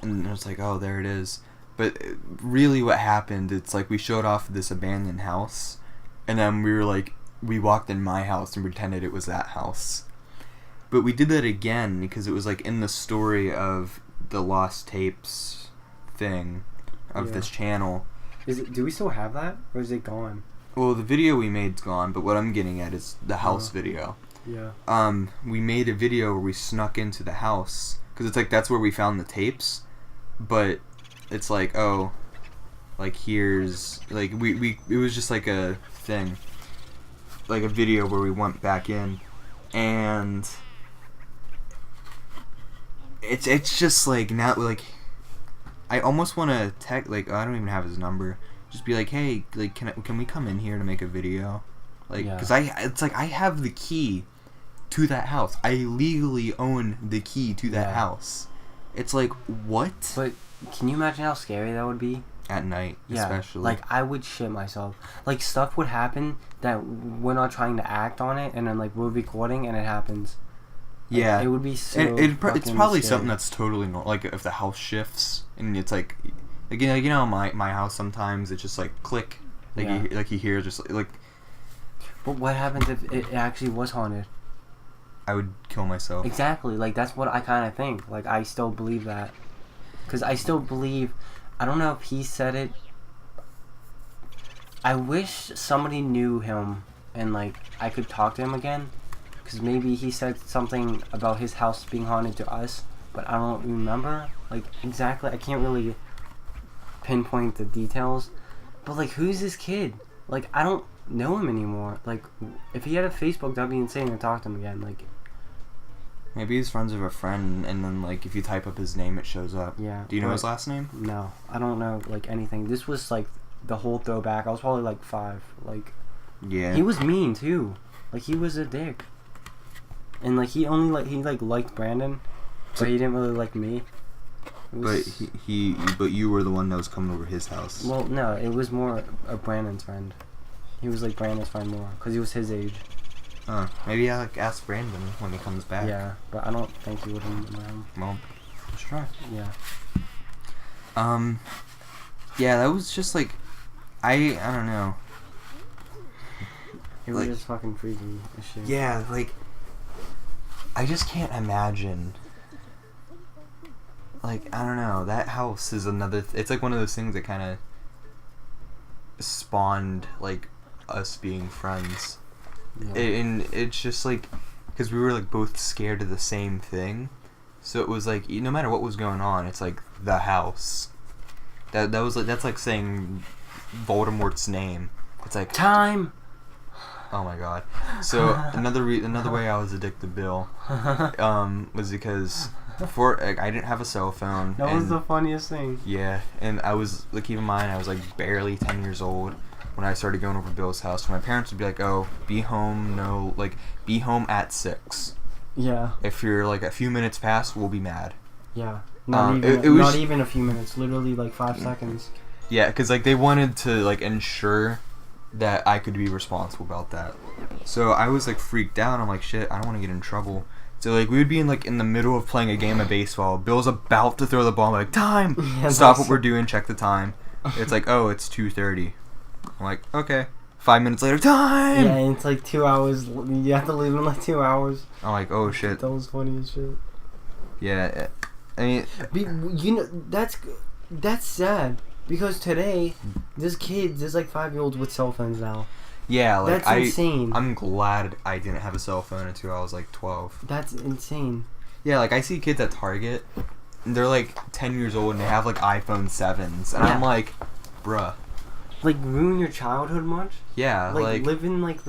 and it's like, oh, there it is. But really what happened, it's like we showed off this abandoned house, and then we walked in my house and pretended it was that house. But we did that again because it was like in the story of the lost tapes thing of this channel. Do we still have that, or is it gone? Well, the video we made's gone, but what I'm getting at is the house video. Yeah. We made a video where we snuck into the house, because it's like that's where we found the tapes, but it's like, oh, like here's like it was just like a thing, like a video where we went back in, and it's just like now, like I almost want to like I don't even have his number. Just be like, hey, like can we come in here to make a video? Like, because it's like I have the key to that house. I legally own the key to that house. It's like, what? But can you imagine how scary that would be? At night, especially. Like, I would shit myself. Like, stuff would happen that we're not trying to act on it, and then, like, we're recording, and it happens. Like, yeah. It would be so it's probably scary. something that's totally normal. Like, if the house shifts, and it's like you know, my house sometimes, it's just, like, click. Like, you hear just, like... But what happens if it actually was haunted? I would kill myself. Exactly. Like, that's what I kind of think. Like, I still believe that. Because I still believe... I don't know if he said it. I wish somebody knew him and, like, I could talk to him again. Because maybe he said something about his house being haunted to us. But I don't remember. Like, exactly. I can't really pinpoint the details. But, like, who's this kid? Like, I don't know him anymore. Like, if he had a Facebook, that'd be insane to talk to him again. Like, maybe he's friends with a friend, and then, like, if you type up his name, it shows up. Yeah. Do you know his last name? No. I don't know, like, anything. This was, like, the whole throwback. I was probably, like, 5. Like, yeah. He was mean, too. Like, he was a dick. And, like, he liked Brandon, but he didn't really like me. But but you were the one that was coming over his house. Well, no, it was more of Brandon's friend. He was, like, Brandon's friend more, because he was his age. Huh. Maybe I like ask Brandon when he comes back. Yeah, but I don't think he would have around. Well, let's try. Yeah. Yeah, that was just like, I don't know. It was Like, just fucking freaky as shit. yeah, like, I just can't imagine. Like, I don't know. That house is another. It's like one of those things that kind of spawned like us being friends, Yeah. and it's just like because we were like both scared of the same thing, so it was like no matter what was going on, it's like the house. That was like that's like saying Voldemort's name. It's like Time. oh my god. So another way I was addicted to Bill, was because before like, I didn't have a cell phone. That was the funniest thing. Yeah, and I was like, keep in mind, I was like barely 10 years old when I started going over to Bill's house. My parents would be like, "Oh, be home be home at 6. Yeah. If you're like a few minutes past, we'll be mad." Yeah. Not it was not even a few minutes. Literally like 5 seconds. Yeah, because like they wanted to like ensure that I could be responsible about that. So I was like freaked out. I'm like, shit, I don't want to get in trouble. So like we would be in the middle of playing a game of baseball. Bill's about to throw the ball. I'm like, time. Yeah, Stop what we're doing. Check the time. It's like, oh, it's 2:30. I'm like, okay. 5 minutes later, time. Yeah, and it's like 2 hours. You have to leave in like 2 hours. I'm like, oh shit. That was funny as shit. Yeah, I mean, You know, that's sad because today there's like 5-year-olds with cell phones now. yeah, like That's insane. I'm glad I didn't have a cell phone until I was like 12. That's insane. Yeah, like I see kids at Target, and they're like 10 years old and they have like iPhone 7s, and Yeah. I'm like, bruh. Like ruin your childhood much? Yeah, like living like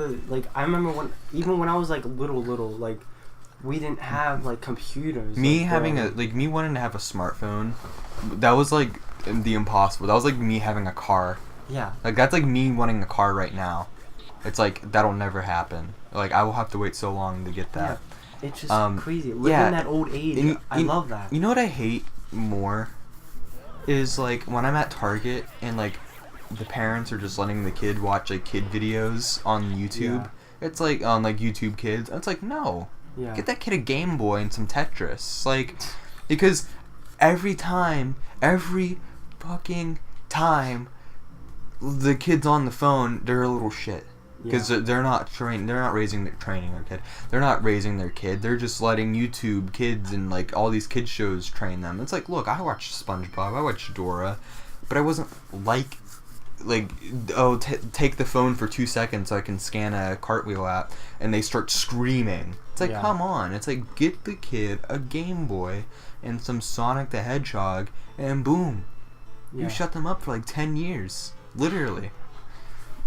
I remember when I was like little like we didn't have like computers. me like, having me wanting to have a smartphone, that was like the impossible. That was like me having a car. Yeah. Like that's like me wanting a car right now. It's like that'll never happen. Like I will have to wait so long to get that. Yeah. It's just crazy. Living yeah. that old age. I love that. You know what I hate more is like when I'm at Target and like the parents are just letting the kid watch like kid videos on YouTube. Yeah. It's like on like YouTube Kids. It's like no. Yeah. Get that kid a Game Boy and some Tetris. Like because every fucking time the kid's on the phone, they're a little shit. Because they're not raising their kid. They're not raising their kid. They're just letting YouTube Kids and like all these kids shows train them. It's like, look, I watched SpongeBob, I watched Dora, but I wasn't like take the phone for 2 seconds so I can scan a cartwheel app, and they start screaming. It's like, come on. It's like, get the kid a Game Boy and some Sonic the Hedgehog, and boom, you shut them up for like 10 years, literally.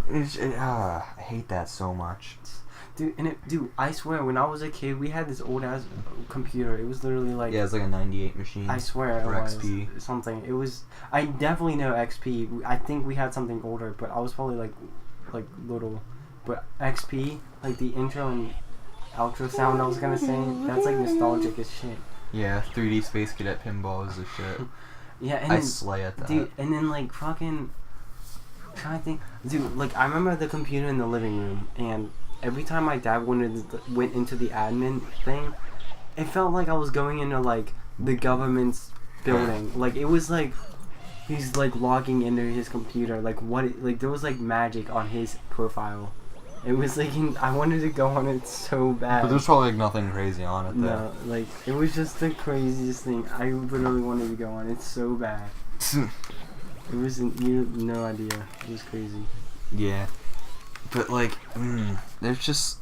I hate that so much. Dude, I swear, when I was a kid, we had this old ass computer. It was literally like it's like a 98 machine. I swear it or was XP. something. It was. I definitely know XP. I think we had something older, but I was probably like little. But XP, like the intro and outro sound I was gonna say, that's like nostalgic as shit. Yeah, 3D Space Cadet pinball is the shit. Yeah, and I then, slay at that. dude, and then like fucking. I'm trying to think, dude. Like I remember the computer in the living room, and every time my dad went into the admin thing, it felt like I was going into like the government's building. Like it was like he's like logging into his computer. Like there was like magic on his profile. It was like I wanted to go on it so bad. But there's probably like nothing crazy on it though. No, like it was just the craziest thing. I literally wanted to go on it so bad. It wasn't, you no idea. It was crazy. Yeah. But like, there's just,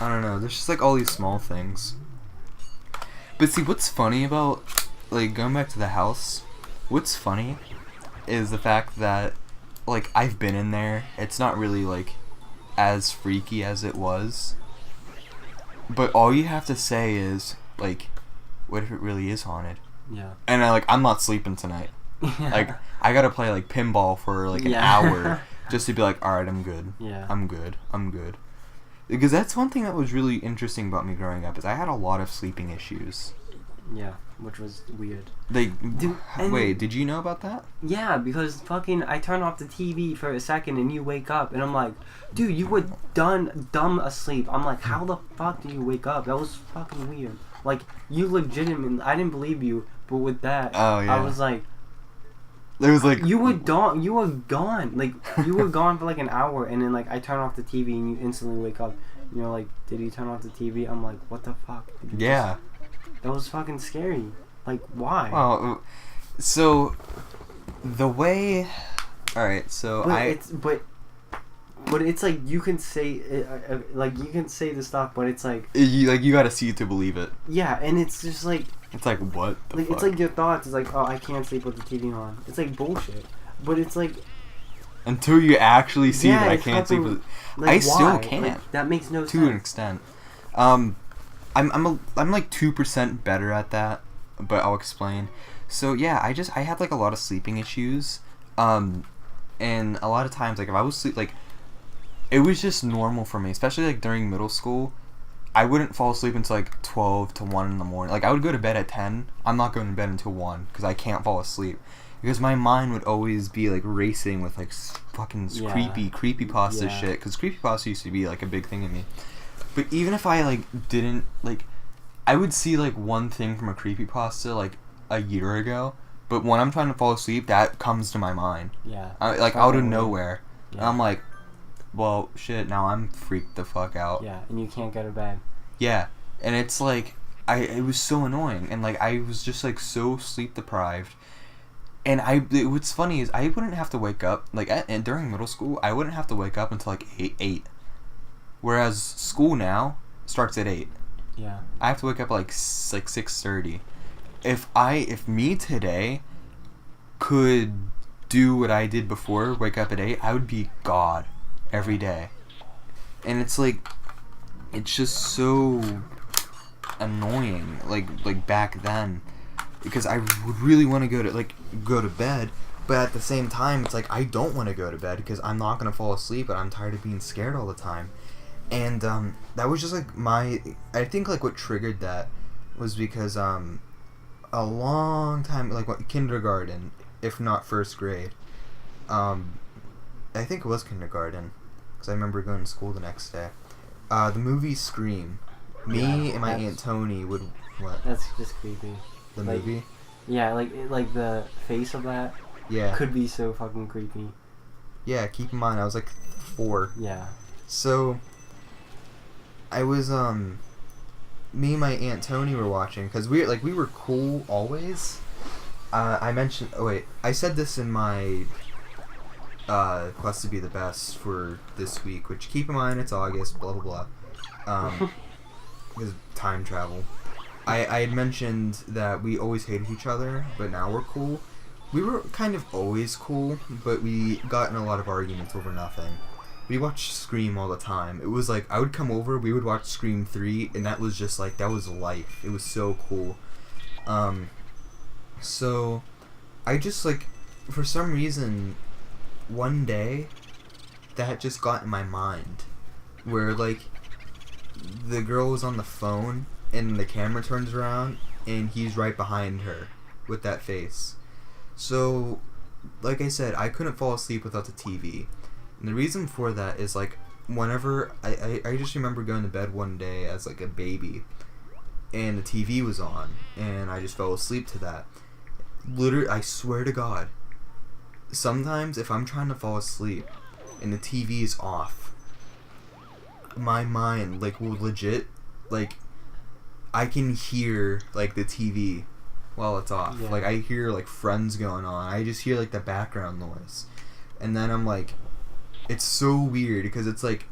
I don't know, there's just like all these small things. But see, what's funny about, like, going back to the house, what's funny is the fact that, like, I've been in there. It's not really, like, as freaky as it was. But all you have to say is, like, what if it really is haunted? Yeah. And I'm not sleeping tonight. Yeah. Like, I gotta play, like, pinball for, like, an hour just to be like, alright, I'm good. Yeah. I'm good. Because that's one thing that was really interesting about me growing up, is I had a lot of sleeping issues. Yeah, which was weird. Dude, wait, did you know about that? Yeah, because fucking I turn off the TV for a second and you wake up and I'm like, dude, you were dumb asleep. I'm like, how the fuck do you wake up? That was fucking weird. Like, you legitimately, I didn't believe you, but with that, I was like, there was like you were gone. Like, you were gone for like an hour, and then like I turn off the TV and you instantly wake up. And you're like, did he turn off the TV? I'm like, what the fuck? That was fucking scary. Like, why? Well, so the way. All right, so but it's like you can say like you can say the stuff, but it's like you gotta see it to believe it. Yeah, and it's just like it's like what the fuck? It's like your thoughts. It's like, oh, I can't sleep with the TV on. It's like bullshit. But it's like until you actually see that I can't sleep with. Like, I still can't. Like, that makes no sense. To an extent. I'm like 2% better at that, but I'll explain. So yeah, I had like a lot of sleeping issues, and a lot of times like if I was like, it was just normal for me, especially like during middle school. I wouldn't fall asleep until like 12 to 1 in the morning. Like I would go to bed at 10. I'm not going to bed until 1 because I can't fall asleep. Because my mind would always be like racing with like fucking creepypasta shit. Because creepypasta used to be like a big thing in me. But even if I like didn't like, I would see like one thing from a creepypasta like a year ago. But when I'm trying to fall asleep, that comes to my mind. Yeah. Like out of nowhere. Yeah. And I'm like, well, shit. Now I'm freaked the fuck out. Yeah, and you can't go to bed. Yeah, and it's like it was so annoying, and like I was just like so sleep deprived. And what's funny is I wouldn't have to wake up like and during middle school I wouldn't have to wake up until like 8, whereas school now starts at 8. Yeah. I have to wake up like 6:30. If me today could do what I did before, wake up at 8, I would be God every day. And it's like it's just so annoying like back then. Because I would really want to go to bed, but at the same time, it's like I don't want to go to bed because I'm not gonna fall asleep, and I'm tired of being scared all the time. And that was just like I think like what triggered that was because a long time, like what, kindergarten, if not first grade. I think it was kindergarten because I remember going to school the next day. The movie Scream. Me and my Aunt Tony would what? That's just creepy. The movie? Yeah, like the face of that could be so fucking creepy. Yeah, keep in mind I was like 4. Yeah. So I was me and my Aunt Tony were watching cuz we were cool always. I said this in my quest to be the best for this week, which keep in mind it's August, blah blah blah. Because time travel. I had mentioned that we always hated each other, but now we're cool. We were kind of always cool, but we got in a lot of arguments over nothing. We watched Scream all the time. It was like, I would come over, we would watch Scream 3, and that was just like, that was life. It was so cool. So, I just like, for some reason, one day, that just got in my mind. Where like, the girl was on the phone, and the camera turns around and he's right behind her with that face. So, like I said, I couldn't fall asleep without the TV. And the reason for that is like whenever I just remember going to bed one day as like a baby and the TV was on and I just fell asleep to that. Literally, I swear to God, sometimes if I'm trying to fall asleep and the TV is off, my mind like will legit like I can hear like the TV while it's off. Yeah. Like I hear like Friends going on. I just hear like the background noise. And then I'm like, it's so weird because it's like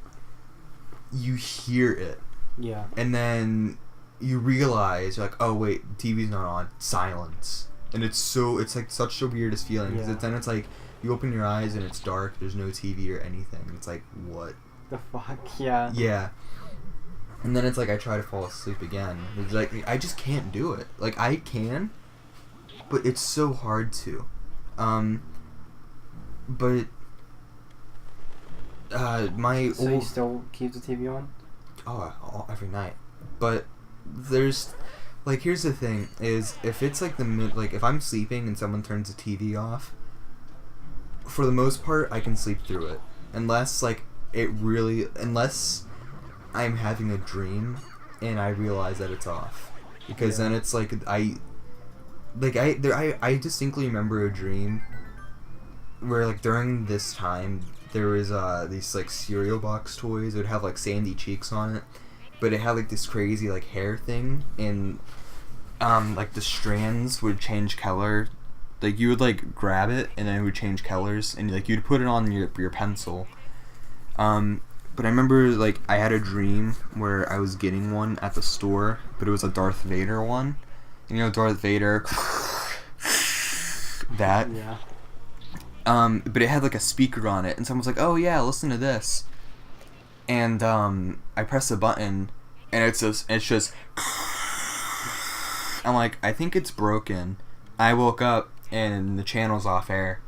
you hear it. Yeah. And then you realize you're like, oh wait, TV's not on. Silence. And it's like such the weirdest feeling because then it's like you open your eyes and it's dark. There's no TV or anything. It's like, what the fuck? Yeah. Yeah. And then it's like I try to fall asleep again. It's like I just can't do it. Like I can, but it's so hard to. But my so you still keep the TV on? Oh, every night. But there's Like, here's the thing, is if it's like if I'm sleeping and someone turns the TV off, for the most part, I can sleep through it. Unless I'm having a dream and I realize that it's off. Because then it's like, I distinctly remember a dream where, like, during this time, there was, these, like, cereal box toys that would have, like, sandy cheeks on it. But it had, like, this crazy, like, hair thing, and, like, the strands would change color. Like, you would, like, grab it, and then it would change colors, and, like, you'd put it on your pencil. But I remember, like, I had a dream where I was getting one at the store, but it was a Darth Vader one. You know, Darth Vader. That. Yeah. But it had, like, a speaker on it, and someone was like, oh, yeah, listen to this. And, I press a button, and it's just, I'm like, I think it's broken. I woke up, and the channel's off air.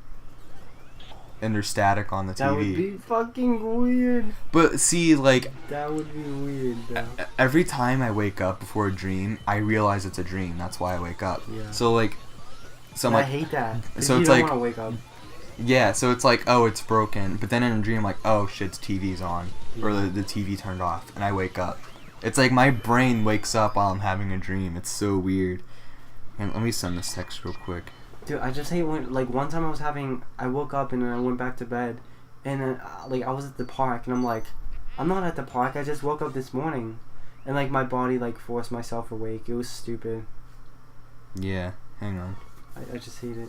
And there's static on the TV. That would be fucking weird. But see, like, that would be weird, though. Every time I wake up before a dream, I realize it's a dream. That's why I wake up. Yeah. So, like, I'm I like, hate that. So you it's don't like, want to wake up. Yeah, so it's like, oh, it's broken. But then in a dream, like, oh, shit, TV's on. Yeah. Or the TV turned off. And I wake up. It's like my brain wakes up while I'm having a dream. It's so weird. And let me send this text real quick. Dude, I just hate when, like, one time I woke up and then I went back to bed. And then, like, I was at the park. And I'm like, I'm not at the park. I just woke up this morning. And, like, my body, like, forced myself awake. It was stupid. Yeah, hang on. I just hate it.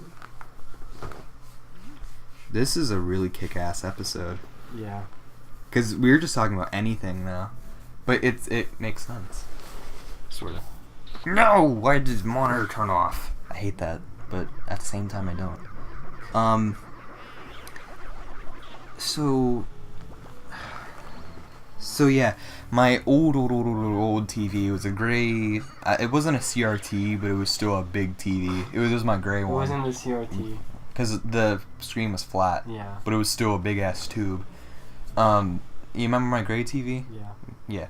This is a really kick-ass episode. Yeah. Because we were just talking about anything now. But it makes sense. Sort of. No! Why did the monitor turn off? I hate that. But at the same time, I don't. So yeah, my old TV was a gray. It wasn't a CRT, but it was still a big TV. It was my gray one. It wasn't a CRT. Because the screen was flat. Yeah. But it was still a big ass tube. You remember my gray TV? Yeah. Yeah.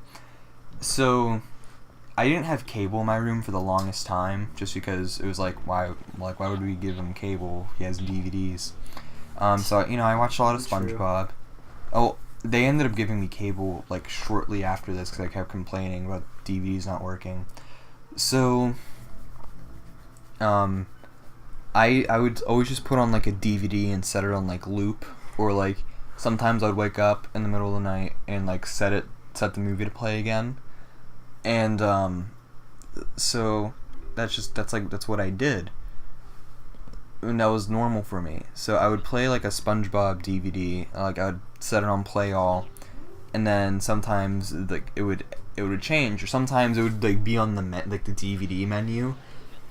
So I didn't have cable in my room for the longest time, just because it was like, why would we give him cable? He has DVDs. So I watched a lot of SpongeBob. Oh, they ended up giving me cable like shortly after this because I kept complaining about DVDs not working. So, I would always just put on like a DVD and set it on like loop, or like sometimes I'd wake up in the middle of the night and like set the movie to play again. And so that's what I did, and that was normal for me. So I would play like a SpongeBob DVD, like I would set it on play all, and then sometimes like it would change, or sometimes it would like be on the the DVD menu,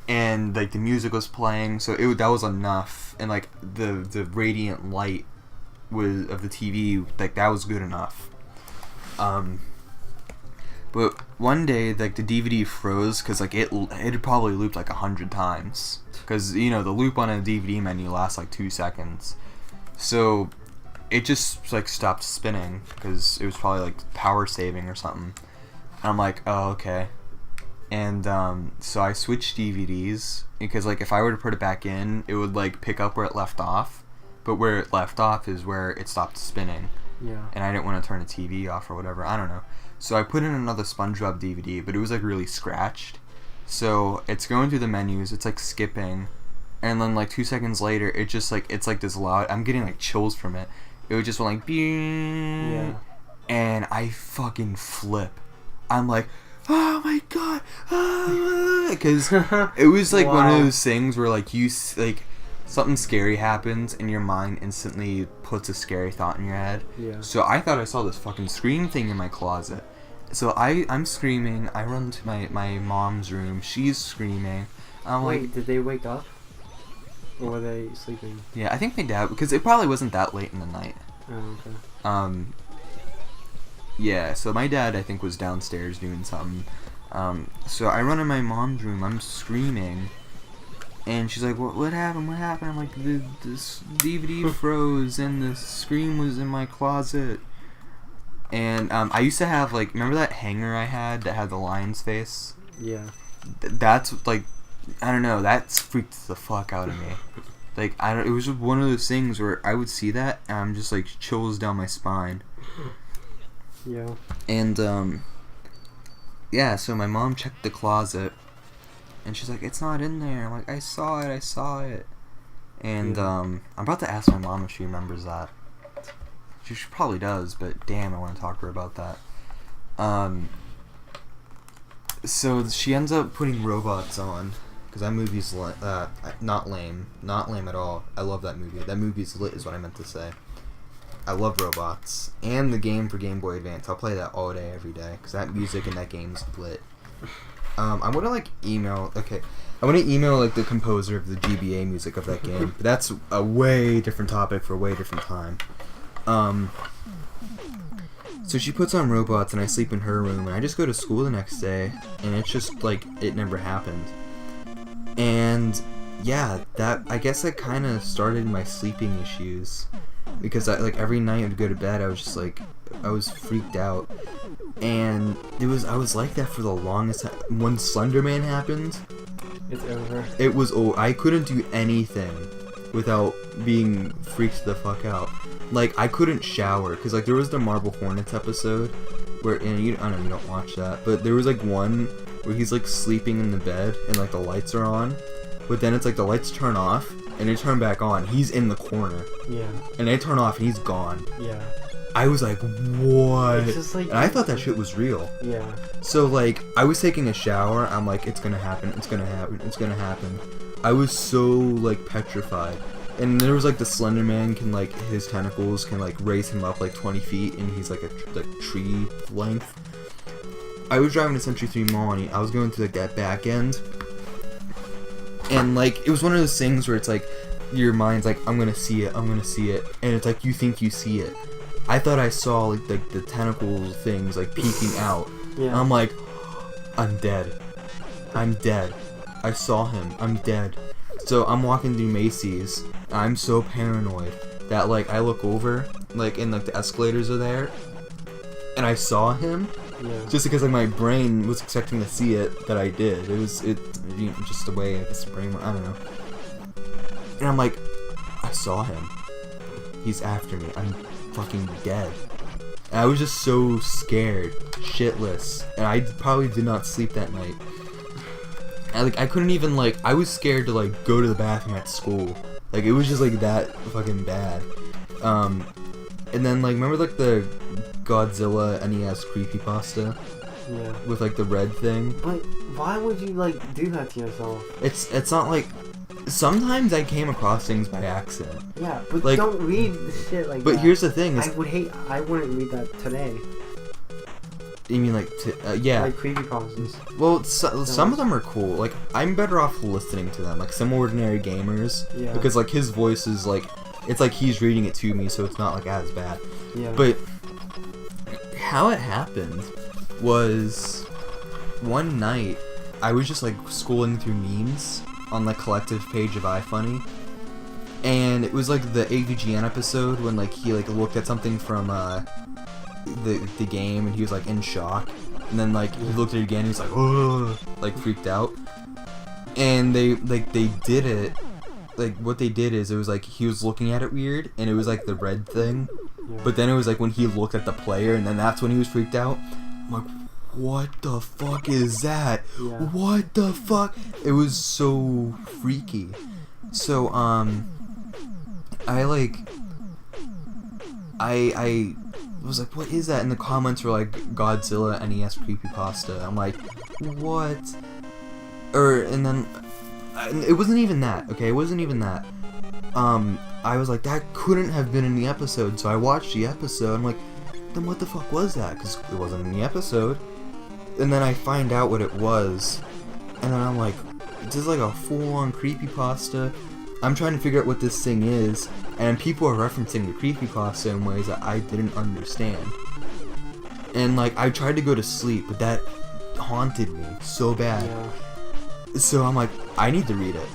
and like the music was playing, so that was enough, and like the radiant light of the TV, like that was good enough. But one day, like, the DVD froze because, like, it had probably looped, like, 100 times. Because, the loop on a DVD menu lasts, like, 2 seconds. So, it just, like, stopped spinning because it was probably, like, power saving or something. And I'm like, oh, okay. And, so I switched DVDs because, like, if I were to put it back in, it would, like, pick up where it left off. But where it left off is where it stopped spinning. Yeah. And I didn't want to turn the TV off or whatever. I don't know. So I put in another SpongeBob DVD, but it was like really scratched. So it's going through the menus, it's like skipping, and then like 2 seconds later, it just like, it's like this loud, I'm getting like chills from it. It would just went like, bing, yeah. And I fucking flip. I'm like, oh my god, because it was like one of those things where like something scary happens and your mind instantly puts a scary thought in your head. Yeah. So I thought I saw this fucking scream thing in my closet. So I'm screaming. I run to my mom's room. She's screaming. Wait, did they wake up? Or were they sleeping? Yeah, I think they did, because it probably wasn't that late in the night. Oh, okay. Yeah, so my dad, I think, was downstairs doing something. So I run in my mom's room. I'm screaming. And she's like, what happened? What happened? I'm like, this DVD froze and the screen was in my closet. And I used to have, like, remember that hanger I had that had the lion's face? Yeah. that's like, I don't know, that's freaked the fuck out of me. Like, it was just one of those things where I would see that and I'm just like chills down my spine. Yeah. And yeah, so my mom checked the closet and she's like, it's not in there. I'm like, I saw it. And I'm about to ask my mom if she remembers that. She probably does, but damn, I want to talk to her about that. So she ends up putting Robots on, because that movie's not lame at all. I love that movie. That movie's lit is what I meant to say. I love Robots, and the game for Game Boy Advance. I'll play that all day, every day, because that music in that game's lit. I'm gonna email the composer of the GBA music of that game, but that's a way different topic for a way different time. So she puts on Robots and I sleep in her room and I just go to school the next day and it's just like it never happened. And yeah, I guess that kind of started my sleeping issues, because every night I'd go to bed I was just like, I was freaked out. And I was like that for the longest time. When Slender Man happened, it's over. It was over. I couldn't do anything without being freaked the fuck out. Like, I couldn't shower, because, there was the Marble Hornets episode, where, and I know you don't watch that, but there was, one where he's, sleeping in the bed, and, the lights are on, but then it's, the lights turn off, and they turn back on. He's in the corner. Yeah. And they turn off, and he's gone. Yeah. I was like, what? It's just and I thought that shit was real. Yeah. So, I was taking a shower, I'm like, it's gonna happen, it's gonna happen, it's gonna happen. I was so, petrified. And there was, the Slender Man can, his tentacles can, raise him up, 20 feet, and he's, a tree length. I was driving to Century 3 Mall, and I was going through, that back end. And, it was one of those things where it's, your mind's I'm gonna see it, and it's, you think you see it. I thought I saw, the tentacle things, peeking out. Yeah. And I'm like, I'm dead. I saw him. I'm dead. So I'm walking through Macy's. I'm so paranoid that I look over, and the escalators are there, and I saw him. Yeah. Just because my brain was expecting to see it, that I did. It was just the way this brain. I don't know. And I'm like, I saw him. He's after me. I'm fucking dead. And I was just so scared, shitless, and I probably did not sleep that night. And, I couldn't even, I was scared to, go to the bathroom at school. It was just, that fucking bad. And then, remember, the Godzilla NES creepypasta? Yeah. With, the red thing? But why would you, do that to yourself? It's not, sometimes I came across things by accident. Yeah, but don't read shit like that. But here's the thing. I wouldn't read that today. You mean yeah. Creepypastas. Well, some of them are cool. I'm better off listening to them. Some Ordinary Gamers. Yeah. Because his voice is it's he's reading it to me, so it's not as bad. Yeah. But how it happened was one night I was just scrolling through memes on the collective page of iFunny, and it was the AVGN episode when he looked at something from the game and he was in shock, and then he looked at it again and he's oh, freaked out. And they did it, what they did is it was he was looking at it weird, and it was the red thing. Yeah. But then it was when he looked at the player, and then that's when he was freaked out. I'm like, what the fuck is that? Yeah. What the fuck? It was so freaky. So I was like, what is that? And the comments were Godzilla NES creepypasta. I'm like, what? And then it wasn't even that. Okay, it wasn't even that. I was like, that couldn't have been in the episode. So I watched the episode. I'm like, then what the fuck was that? Because it wasn't in the episode. And then I find out what it was, and then I'm like, this is a full-on creepypasta. I'm trying to figure out what this thing is, and people are referencing the creepypasta in ways that I didn't understand. And I tried to go to sleep, but that haunted me so bad. Yeah. So I'm like, I need to read it.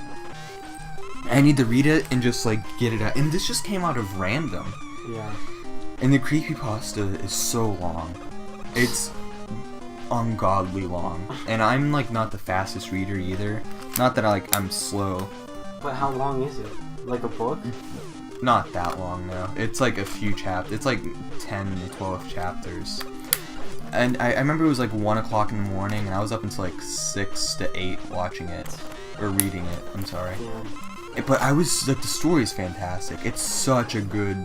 I need to read it and just get it out. And this just came out of random. Yeah. And the creepypasta is so long. It's ungodly long. And I'm like not the fastest reader either. Not that I'm slow. But how long is it? Like a book? Not that long, no. It's like a few chapters. It's like 10 to 12 chapters. And I remember it was like 1 o'clock in the morning, and I was up until like 6 to 8 watching it. Or reading it, I'm sorry. Yeah. But I was, like, the story is fantastic. It's such a good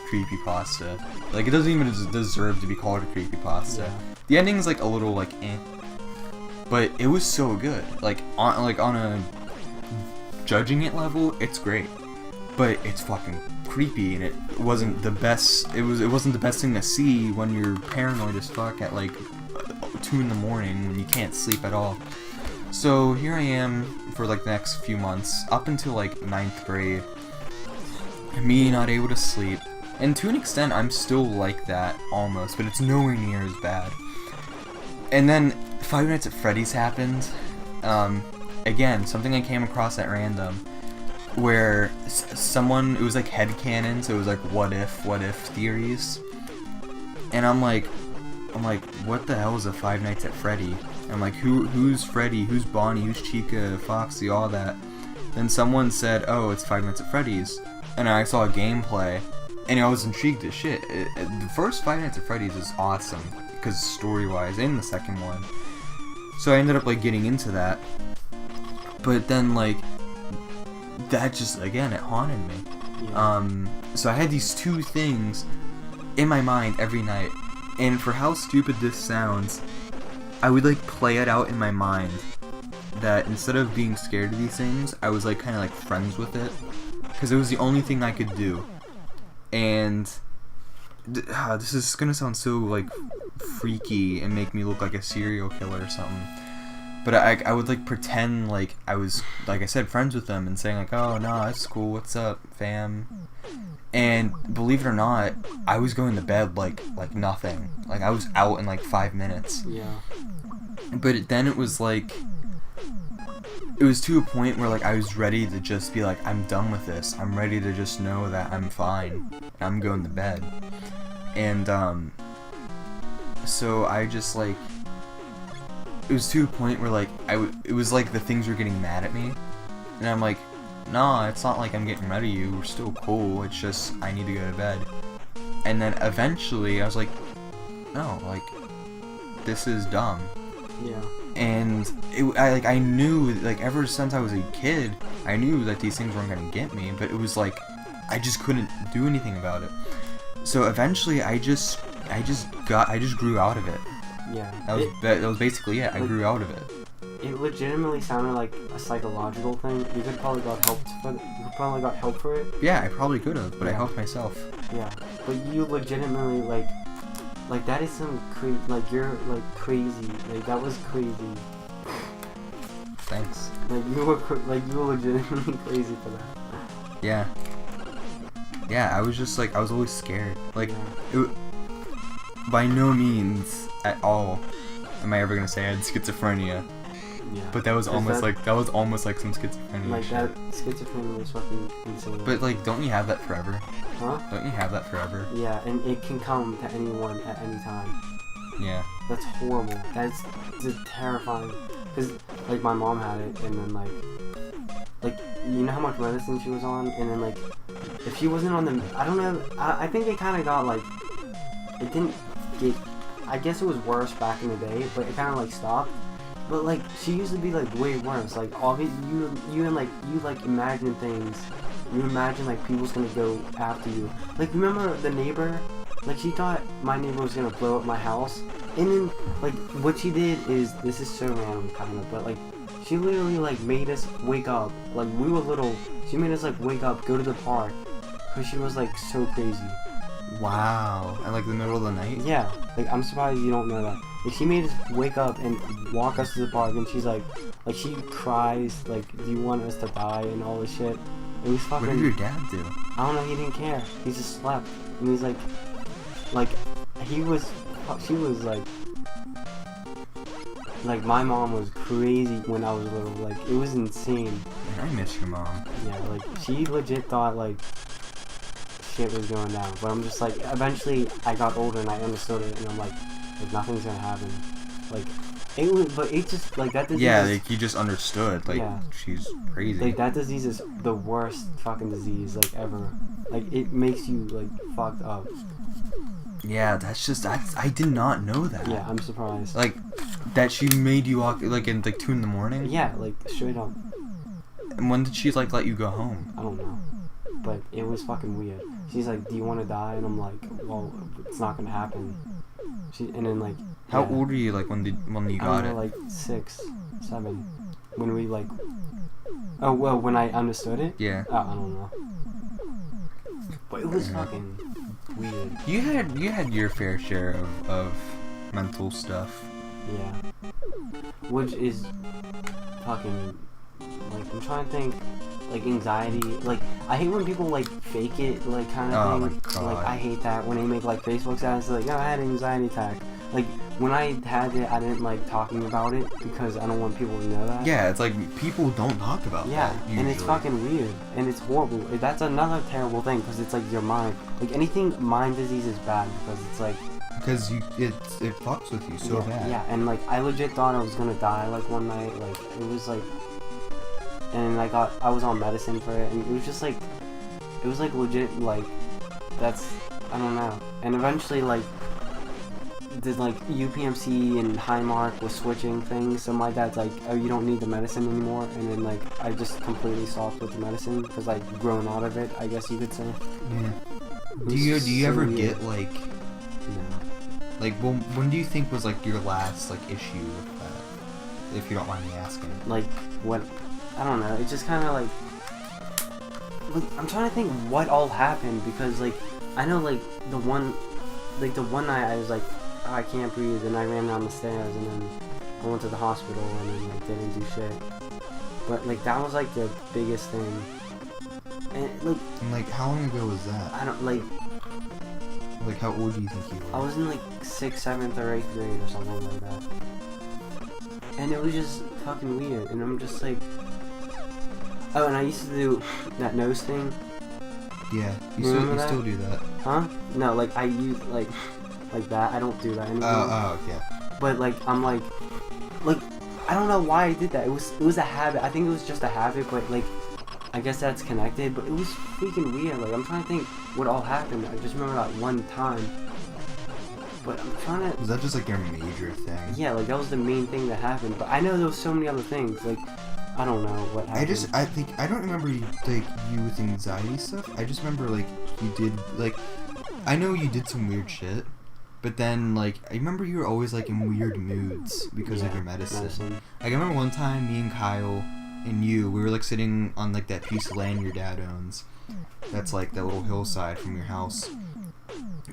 creepypasta. Like, it doesn't even deserve to be called a creepypasta. Yeah. The ending's like a little like eh. But it was so good. Like on a judging it level, it's great. But it's fucking creepy, and it wasn't the best. It wasn't the best thing to see when you're paranoid as fuck at like 2 in the morning when you can't sleep at all. So here I am for like the next few months, up until like 9th grade, me not able to sleep. And to an extent, I'm still like that almost, but it's nowhere near as bad. And then Five Nights at Freddy's happened. Again, something I came across at random, where someone, it was like headcanon, so it was like what if theories. And I'm like, what the hell is a Five Nights at Freddy? And I'm like, who's Freddy? Who's Bonnie? Who's Chica? Foxy? All that. Then someone said, oh, it's Five Nights at Freddy's. And I saw a gameplay, and I was intrigued as shit. The first Five Nights at Freddy's is awesome, because story-wise, and the second one. So I ended up, like, getting into that. But then, like, that just, again, it haunted me. Yeah. So I had these two things in my mind every night. And for how stupid this sounds, I would, like, play it out in my mind that instead of being scared of these things, I was, like, kind of, like, friends with it. Because it was the only thing I could do. And this is gonna sound so, like, freaky and make me look like a serial killer or something. But I would, like, pretend like I was, like I said, friends with them and saying, like, oh, no, it's cool, what's up, fam? And believe it or not, I was going to bed like nothing. Like, I was out in, like, 5 minutes. Yeah. But then it was, like, it was to a point where, like, I was ready to just be like, I'm done with this. I'm ready to just know that I'm fine. I'm going to bed. And, so I just, like, it was to a point where, like, it was like the things were getting mad at me. And I'm like, no, it's not like I'm getting rid of you. We're still cool. It's just, I need to go to bed. And then eventually I was like, no, like, this is dumb. Yeah. And I knew, like, ever since I was a kid, I knew that these things weren't gonna get me, but it was like, I just couldn't do anything about it. So eventually I just grew out of it. Yeah. That was basically it. I grew out of it. It legitimately sounded like a psychological thing. You could probably got help for it. Yeah, I probably could have, but I helped myself. Yeah. But you legitimately, like that is some like, you're, like, crazy. Like, that was crazy. Thanks. Like, you were legitimately crazy for that. Yeah. Yeah, I was just, like, I was always scared. Like, yeah. By no means at all am I ever gonna say I had schizophrenia. Yeah. But that was almost like some schizophrenia. Like, shit. that schizophrenia is fucking insane. But, like, don't you have that forever? Huh? Don't you have that forever? Yeah, and it can come to anyone at any time. Yeah. That's horrible. That's just terrifying. Cause, like, my mom had it, and then, like, you know how much medicine she was on, and then, like, if she wasn't on the, I don't know, I think it kind of got, like, it didn't get, I guess it was worse back in the day, but it kind of, like, stopped. But, like, she used to be, like, way worse. Like, obviously, you imagine things. You imagine, like, people's gonna go after you. Like, remember the neighbor? Like, she thought my neighbor was gonna blow up my house. And then, like, what she did is, this is so random, kind of, but, like, she literally, like, made us wake up. Like, we were little. She made us, like, wake up, go to the park. Because she was, like, so crazy. Wow. And, like, the middle of the night? Yeah. Like, I'm surprised you don't know that. Like, she made us wake up and walk us to the park, and she's like, she cries, like, do you want us to die, and all this shit. It was fucking... What did your dad do? I don't know, he didn't care. He just slept. And he's like, she was, like, my mom was crazy when I was little. Like, it was insane. Man, I miss your mom. Yeah, like, she legit thought, like, shit was going down. But I'm just like, eventually I got older and I understood it, and I'm like, nothing's gonna happen. Like, it was, but it just, like, that disease Yeah, is, like, you just understood. Like, Yeah. she's crazy. like, that disease is the worst fucking disease, like, ever. Like, it makes you, like, fucked up. Yeah, I did not know that. Yeah, I'm surprised. Like, that she made you walk, like, in, like, 2 in the morning? Yeah, like, straight up. And when did she, like, let you go home? I don't know. But it was fucking weird. She's like, do you want to die? And I'm like, well, it's not gonna happen. And then, like... How yeah. old were you, like, when you I got don't it? know, like 6, 7. When we, like... Oh, well, when I understood it? Yeah. Oh, I don't know. But it was fucking weird. You had your fair share of mental stuff. Yeah. Which is fucking... Like, I'm trying to think... Like, anxiety. Like, I hate when people, like, fake it, like, kind of Oh thing. my God. Like, I hate that when they make, like, Facebook status, like, oh, I had an anxiety attack. Like, when I had it, I didn't like talking about it because I don't want people to know that. Yeah, it's like people don't talk about Yeah, that. and it's fucking weird, and it's horrible. That's another terrible thing because it's like your mind. Like anything mind disease is bad because it's like Because it fucks with you so yeah, bad. Yeah, and like I legit thought I was gonna die like one night. Like it was like, and like I was on medicine for it, and it was just like, it was like legit like, that's I don't know. And eventually like, did like UPMC and Highmark was switching things, so my dad's like, oh, you don't need the medicine anymore, and then like I just completely stopped with the medicine because I'd grown out of it, I guess you could say. Yeah. It Do was you so ever weird. get like No. like when do you think was like your last like issue with that? If you don't mind me asking. Like what? I don't know. It's just kind of like I'm trying to think what all happened because like I know like the one night I was like, oh, I can't breathe, and I ran down the stairs, and then I went to the hospital, and then like didn't do shit. But like that was like the biggest thing. And like And like how long ago was that? I don't like Like how old do you think you were? I was in like 6th, 7th, or 8th grade or something like that. And it was just fucking weird, and I'm just like, oh, and I used to do that nose thing. Yeah. Remember You that? still do that. Huh? No, like I use like that. I don't do that anymore. Oh, yeah. But like I'm like I don't know why I did that. It was a habit. I think it was just a habit, but like I guess that's connected. But it was freaking weird. Like I'm trying to think what all happened. I just remember that one time. But I'm trying to. Was that just like your major thing? Yeah, like that was the main thing that happened. But I know there was so many other things. Like I don't know what happened. I don't remember you with anxiety stuff. I just remember like you did like I know you did some weird shit, but then like I remember you were always like in weird moods because of your medicine. Like I remember one time me and Kyle and we were like sitting on like that piece of land your dad owns. That's like that little hillside from your house.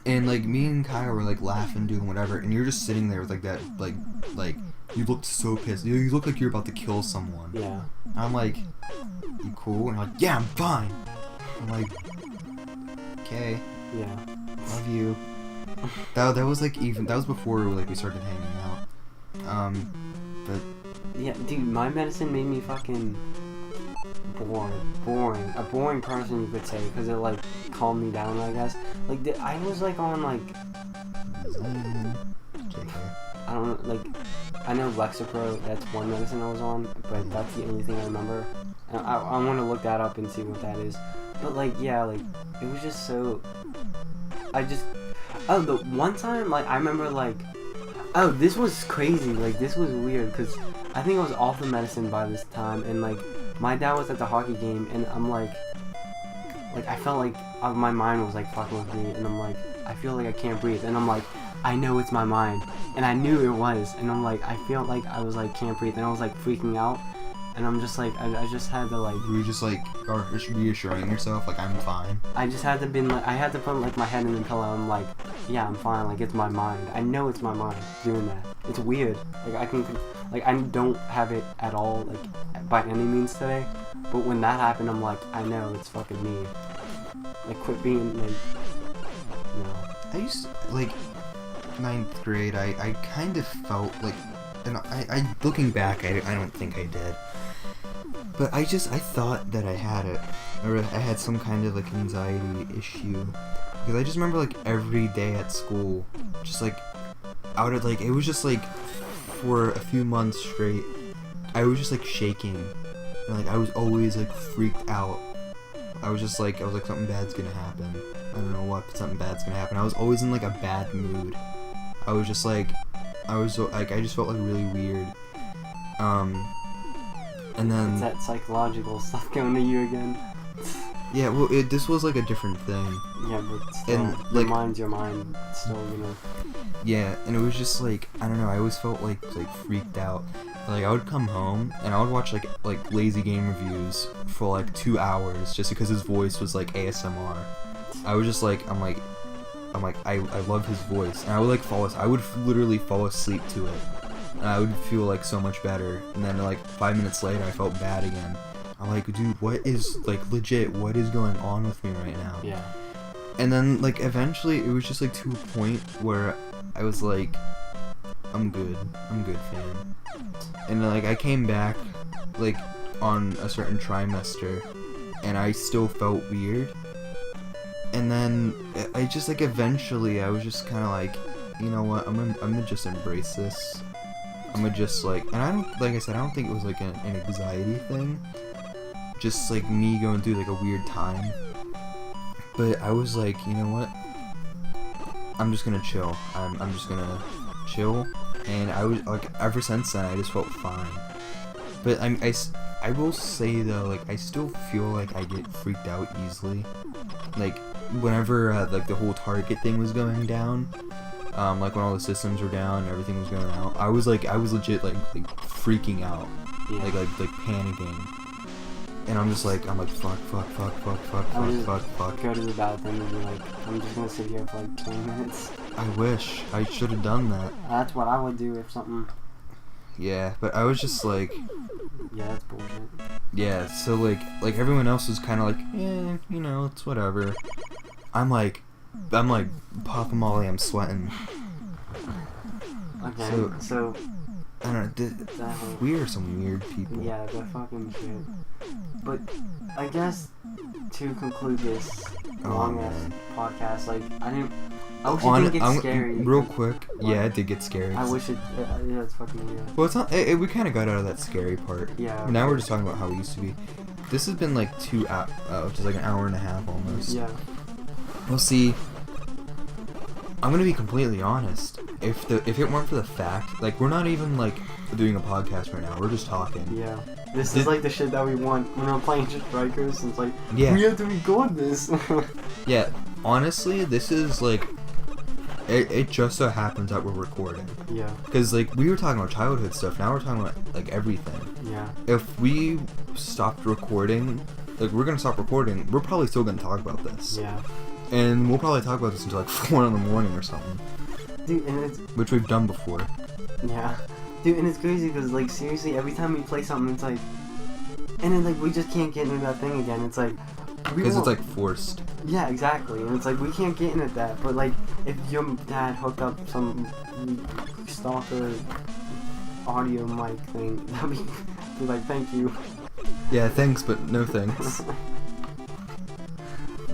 And like me and Kyle were like laughing, doing whatever, and you're just sitting there with like that like you looked so pissed. You look like you're about to kill someone. Yeah. And I'm like, you cool? And you're like, yeah, I'm fine. I'm like, okay, Yeah. love you. That was like that was before like we started hanging out. But Yeah, dude, my medicine made me fucking boring. A boring person, you could say, because it like calmed me down, I guess. Like I was like on like I don't know, like I know Lexapro. That's one medicine I was on, but that's the only thing I remember. And I want to look that up and see what that is. But like yeah, like it was just so. The one time like I remember like. Oh, this was crazy. Like, this was weird, because I think I was off the medicine by this time, and, like, my dad was at the hockey game, and I'm, like, I felt like my mind was, like, fucking with me, and I'm, like, I feel like I can't breathe, and I'm, like, I know it's my mind, and I knew it was, and I'm, like, I feel like I was, like, can't breathe, and I was, like, freaking out, and I'm just, like, I just had to, like... were you just, like, reassuring yourself, like, I'm fine? I just had to I had to put, like, my head in the pillow, and I'm, like, yeah, I'm fine, like, it's my mind. I know it's my mind doing that. It's weird. Like, I don't have it at all, like, by any means today, but when that happened, I'm, like, I know it's fucking me. Like, quit being, like, no. I used to, like, 9th grade, I kind of felt, like, and I looking back, I don't think I did. But I thought that I had it, or I had some kind of, like, anxiety issue. Because I just remember, like, every day at school, just, like, out of, like, it was just, like, for a few months straight, I was just like shaking, and like I was always like freaked out. I was like something bad's gonna happen. I don't know what, but something bad's gonna happen. I was always in like a bad mood. I just felt like really weird. And then it's that psychological stuff going to you again. Yeah, well, this was like a different thing. Yeah, but still, And, your like- mind's your mind. It's still, you know. Yeah, and it was just like, I don't know, I always felt like freaked out. Like I would come home and I would watch like lazy game reviews for like 2 hours just because his voice was like ASMR. I was just like, I'm like I love his voice, and I would like I would literally fall asleep to it, and I would feel like so much better. And then like 5 minutes later, I felt bad again. I'm like, dude, what is like legit? What is going on with me right now? Yeah. And then like eventually, it was just like to a point where I was like, I'm good, fam. And like I came back like on a certain trimester, and I still felt weird. And then I just like eventually I was just kind of like, you know what, I'm gonna just embrace this. I'm gonna just like, and I don't, like I said, I don't think it was like an anxiety thing. Just like me going through like a weird time. But I was like, you know what? I'm just gonna chill. I'm just gonna chill. And I was like, ever since then, I just felt fine. But I will say though, like I still feel like I get freaked out easily. Like whenever like the whole Target thing was going down, like when all the systems were down and everything was going out, I was legit like freaking out, Yeah. like panicking. And I'm fuck. Go to the bathroom and be like, I'm just gonna sit here for like 20 minutes. I wish I should have done that. That's what I would do if something. Yeah, but I was just like, Yeah, that's bullshit. yeah. So like everyone else was kind of like, yeah, you know, it's whatever. I'm like popping Molly. I'm sweating. Okay, so I don't know. We are some weird people. yeah, the fucking shit. But I guess to conclude this long ass podcast, like I wish it didn't get scary. Real quick, What? yeah, it did get scary. I wish it. Yeah, it's fucking weird. Well, it's not. We kind of got out of that scary part. Yeah. Now we're just talking about how we used to be. This has been like 2 hours, which is like an hour and a half almost. Yeah. Well, see, I'm gonna be completely honest. If it weren't for the fact, like, we're not even like doing a podcast right now. We're just talking. Yeah. This is like the shit that we want when we're playing Strikers. It's like, Yeah. we have to record this. Yeah. Honestly, this is like. It just so happens that we're recording. Yeah. Because like we were talking about childhood stuff. Now we're talking about like everything. Yeah. If we stopped recording, like we're gonna stop recording, we're probably still gonna talk about this. Yeah. And we'll probably talk about this until like 4 in the morning or something. Dude, and it's Which we've done before. yeah. Dude, and it's crazy because like seriously, every time we play something, it's like, and then like we just can't get into that thing again. It's like. Because it's like forced. Yeah, exactly. And it's like, we can't get into that. But like, if your dad hooked up some stalker audio mic thing, that'd be like, thank you. Yeah, thanks, but no thanks.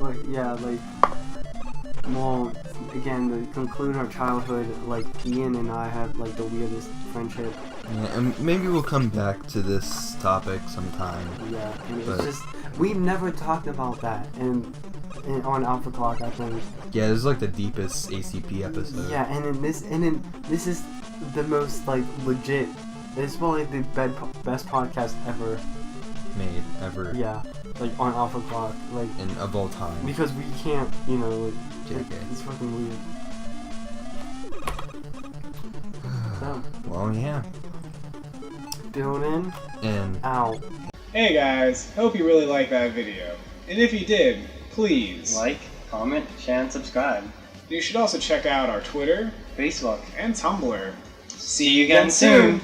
But yeah, like, well, again, to conclude our childhood, like, Ian and I have like the weirdest friendship. Yeah, and maybe we'll come back to this topic sometime. Yeah, and But- it's just, we've never talked about that and on Alpha Clock, I think. Yeah, this is like the deepest ACP episode. Yeah, and then this is the most like legit. It's probably the best podcast ever. Made ever. Yeah, like on Alpha Clock, like And of all time. because we can't, you know, like, JK. it's fucking weird. So, Well, yeah. build in, And out. Hey guys, hope you really liked that video. And if you did, please Like, comment, share, and subscribe. You should also check out our Twitter Facebook. and Tumblr. See you again soon.